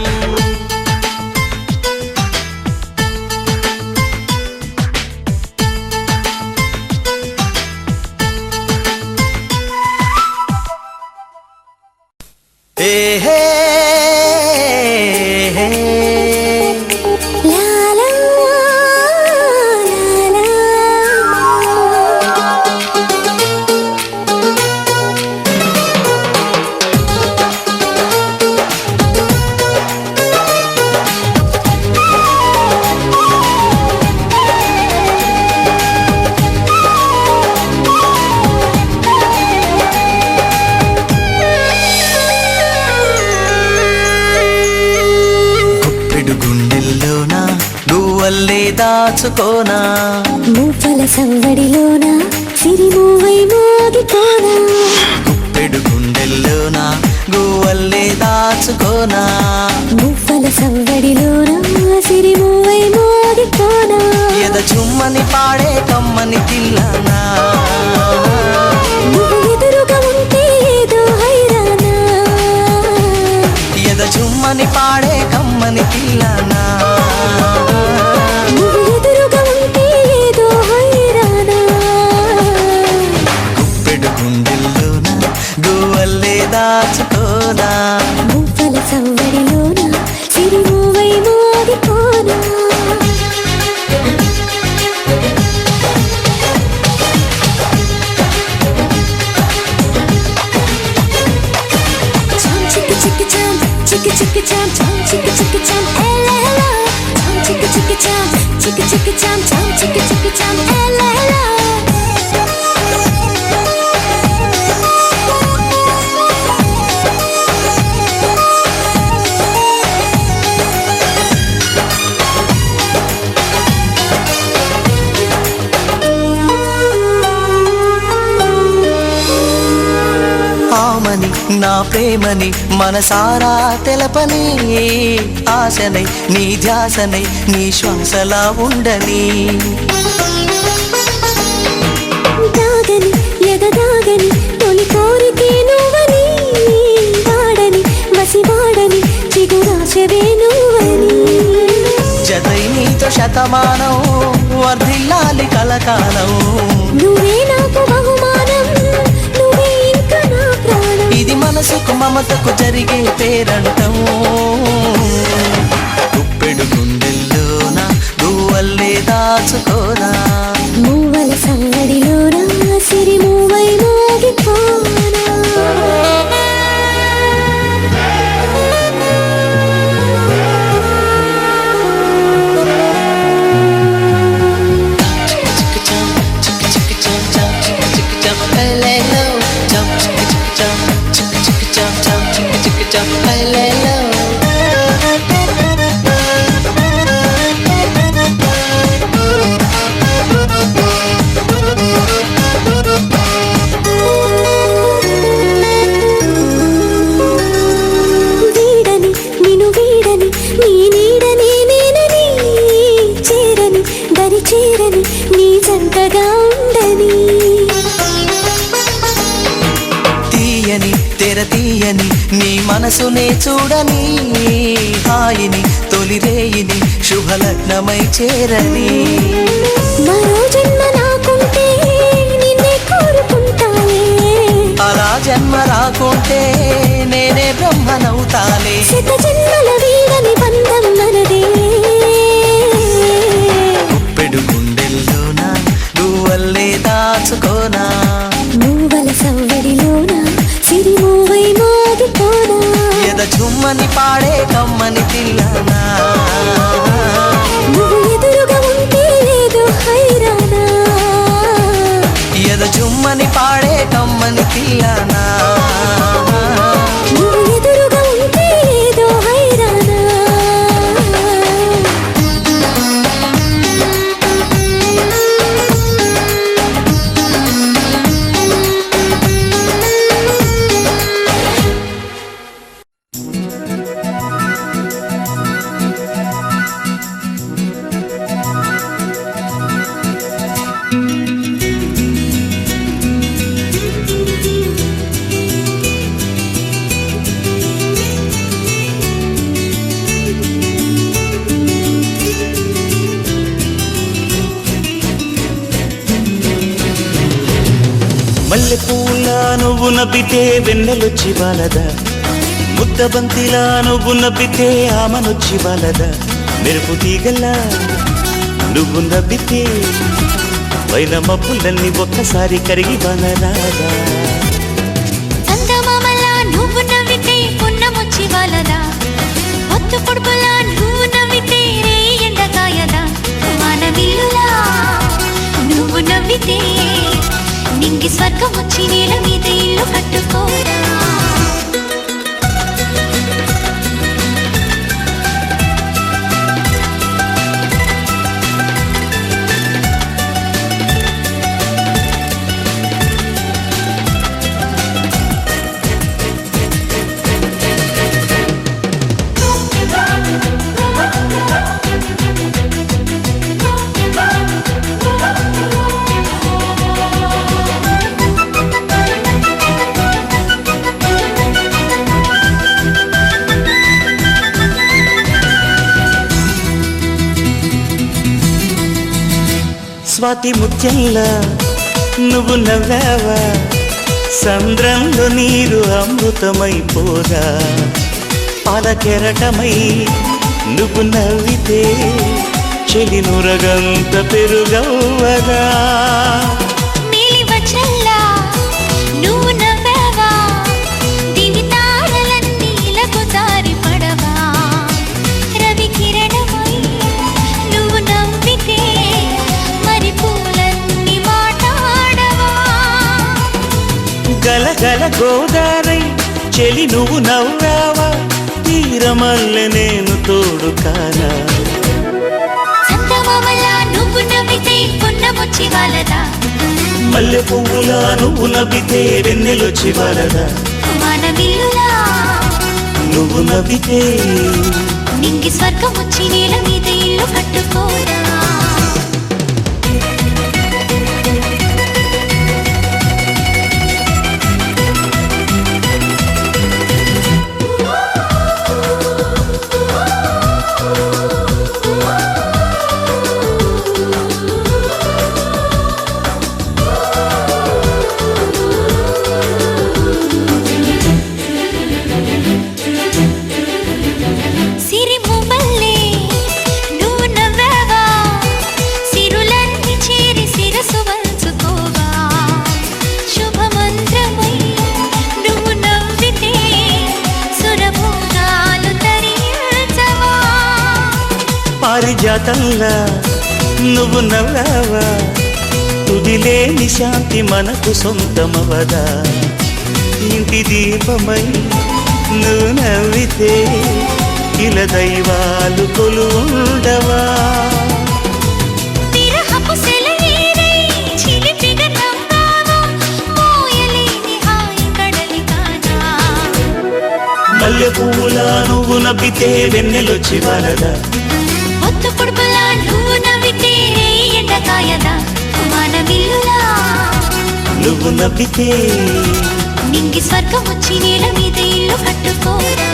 దాచుకోనా మూపల సంవడిలోన సిరిమూవై మోగిపోనా గుప్పెడు గుండెల్లోనా గువ్వల్లే దాచుకోనా మూపల సంవడిలోన సిరిమూవై మోగిపోనా ఎద చుమ్మని పాడే కమ్మని తిల్లనా నువ్వు ఎదురుగా ఉంటే ఏదో హైరానా ఎద చుమ్మని పాడే కమ్మని తిల్లనా దాచుకోనా మూపల సంవడిలోన సిరిమూవై మోగిపోనా చాం చిక్కి చిక్కి చాం చిక్కి చిక్కి చాం చాం చిక్కి చిక్కి చాం ఎలెలా చాం చిక్కి చిక్కి చాం చిక్కి చిక్కి చాం చాం చిక్కి చిక్కి చాం ఎలెలా నా ప్రేమని మనసారా తెలపని ఆశనై నీ ధ్యాసనై నీ శ్వాసలా ఉండని దాగని ఎగదాగని తొలి కోరికే నువ్వని వాడని వసివాడని చిగురాశవే నువ్వని జతై నీతో శతమానం వర్ధిల్లాలి కలకాలం నువ్వే నాకు బహుమానం నువ్వే ఇంకా నా ప్రాణం ఇది మనసుకు మమతకు జరిగే పేరంటం గుప్పెడు గుండెల్లోన గువ్వల్లే దాచుకోనా మూవల సంగడిలోన సిరిమూవై మోగిపోనా వీడని నిన్ను వీడని నీ నీడని నేనని చేరని దరి చేరని నీ జంటగా ఉండని తీయని తెర తీయని నీ మనసునే చూడని హాయిని తొలి రేయిని శుభలగ్నమై చేరని మరో జన్మ నాకుంటే నిన్నే కోరుకుంటానే అలా జన్మ రాకుంటే నేనే బ్రహ్మనవుతానే శత జన్మల వీడని బంధం మనదే గుప్పెడు గుండెల్లోన గువ్వల్లే దాచుకోనా మూవల సంవడిలోన సిరిమూవై మోగిపోనా ఎద చుమ్మని పాడే కమ్మని తిల్లనా నువ్వు ఎదురుగా ఉంటే ఏదో హైరానా ఎద చుమ్మని పాడే కమ్మని తిల్లనా నువ్వు ఎదురుగా ఉంటే ఏదో హైరానా నువ్వు నవ్వితే వెన్నెలొచ్చి బాలదా, ముద్దబంతిలా నువ్వు నవ్వితే ఆమనొచ్చి బాలదా, మెరుపు తీగల్లా నువ్వు నవ్వితే పైన మబ్బులన్నీ ఒక్కసారి కరిగి వనరాదా. చందమామలా నువ్వు నవ్వితే పున్నమొచ్చి వాలదా, ఒత్తు పొడుపులా నువ్వు నవ్వితే రే ఎండకాయదా, వానవిల్లులా నువ్వు నవ్వితే నింగి స్వర్గం వచ్చి నేల మీద ఇల్లు కట్టుకోరా. స్వాతి ముత్యంలా నువ్వు నవ్వావా, సంద్రంలో నీరు అమృతమైపోదా, పాల కెరటమై నువ్వు నవ్వితే చెలి నురగంత పెరుగవ్వగా. నీలి వజ్రంలా నువ్వు నవ్వావా, దివి తారలన్నీ ఇలకు జారి పడవా, రవి కిరణమై నువ్వు నవ్వితే మరి పూలన్నీ మాట్లాడవా. గలగల గోదారై చెలి నువ్వు నవ్వావా, తీరమల్లె నేను తోడు కానా. చందమామలా నువ్వు నవ్వితే పున్నమొచ్చి వాలదా, మల్లె పువ్వులా నువ్వు నవ్వితే వెన్నెలొచ్చి వాలదా, వానవిల్లులా నువ్వు నవ్వితే నింగి స్వర్గం వచ్చి నేల మీద ఇల్లు కట్టుకోరా. సిరిముబల్లే నువ్వు నవ్వావా, సిరులన్నీ చేరి శిరసు వంచుకోవా, శుభమంత్రమై నువ్వు నవ్వితే సురభోగాలు తరించవా. పారిజాతంలా నువ్వు నవ్వావా, తుదిలేని శాంతి మనకు సొంతమవదా, ఇంటి దీపమై నువ్వు నవ్వితే ఇలా దైవాలు కొలువుండవా. విరహపు సెలయేరై చిలిపిగా నవ్వావా, మోయలేని హాయి కడలి కాదా. మల్లె పువ్వులా నువ్వు నవ్వితే వెన్నెలొచ్చి వాలదా, ఒత్తు పొడుపులా నువ్వు నవ్వితే రే ఎండకాయదా, వానవిల్లులా నువ్వు నవ్వితే నింగి స్వర్గం వచ్చి నేల మీద ఇల్లు కట్టుకోరా.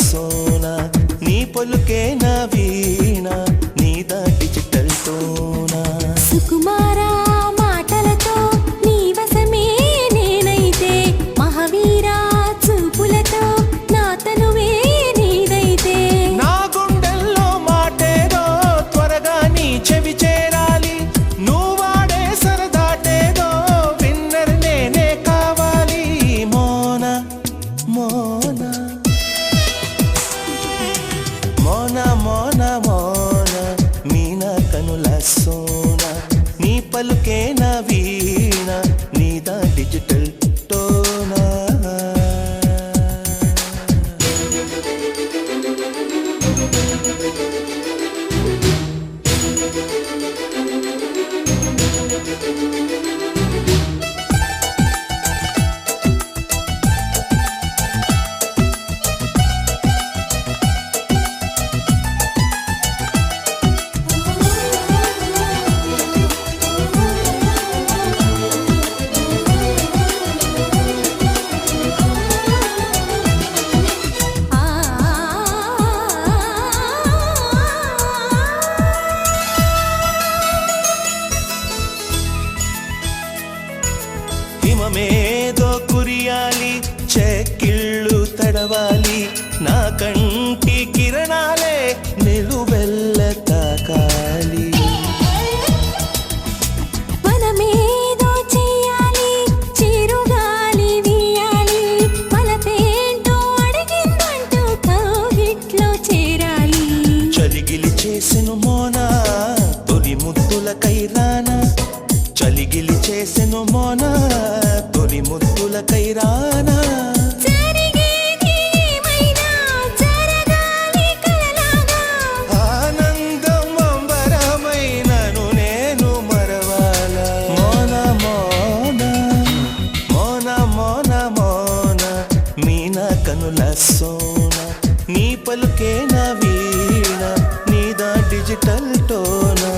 సోన నీ పొలుకే నా వీణ నీ దాటి చిట్టల్ తోనా సుకుమారా మాటలతో నీ వశమే నే కైరానా జరిగేది ఏమైనా జరగాలి కలలాగా ఆనందం అంబరమైనను నేను మరవాల మోన మోన మోన మోన మోన మీన కనుల సోన నీ పలుకే నా వీణ నీదా డిజిటల్ టోనా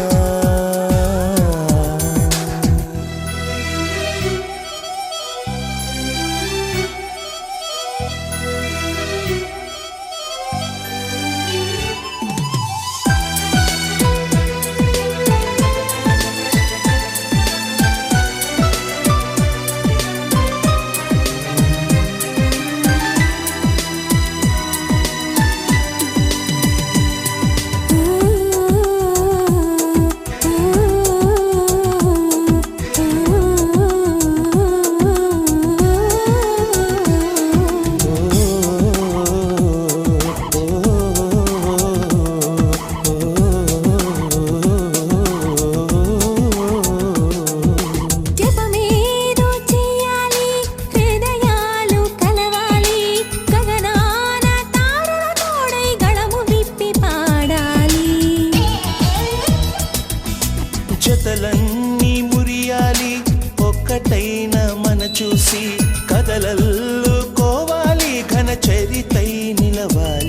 జపమేదో చేయాలి హృదయాలు కలవాలి గగనాన తారల తోడై గళము విప్పి పాడాలి జతలన్నీ మురియాలి ఒక్కటైన మన చూసి కదలల్లుకోవాలి ఘన చరితై నిలవాలి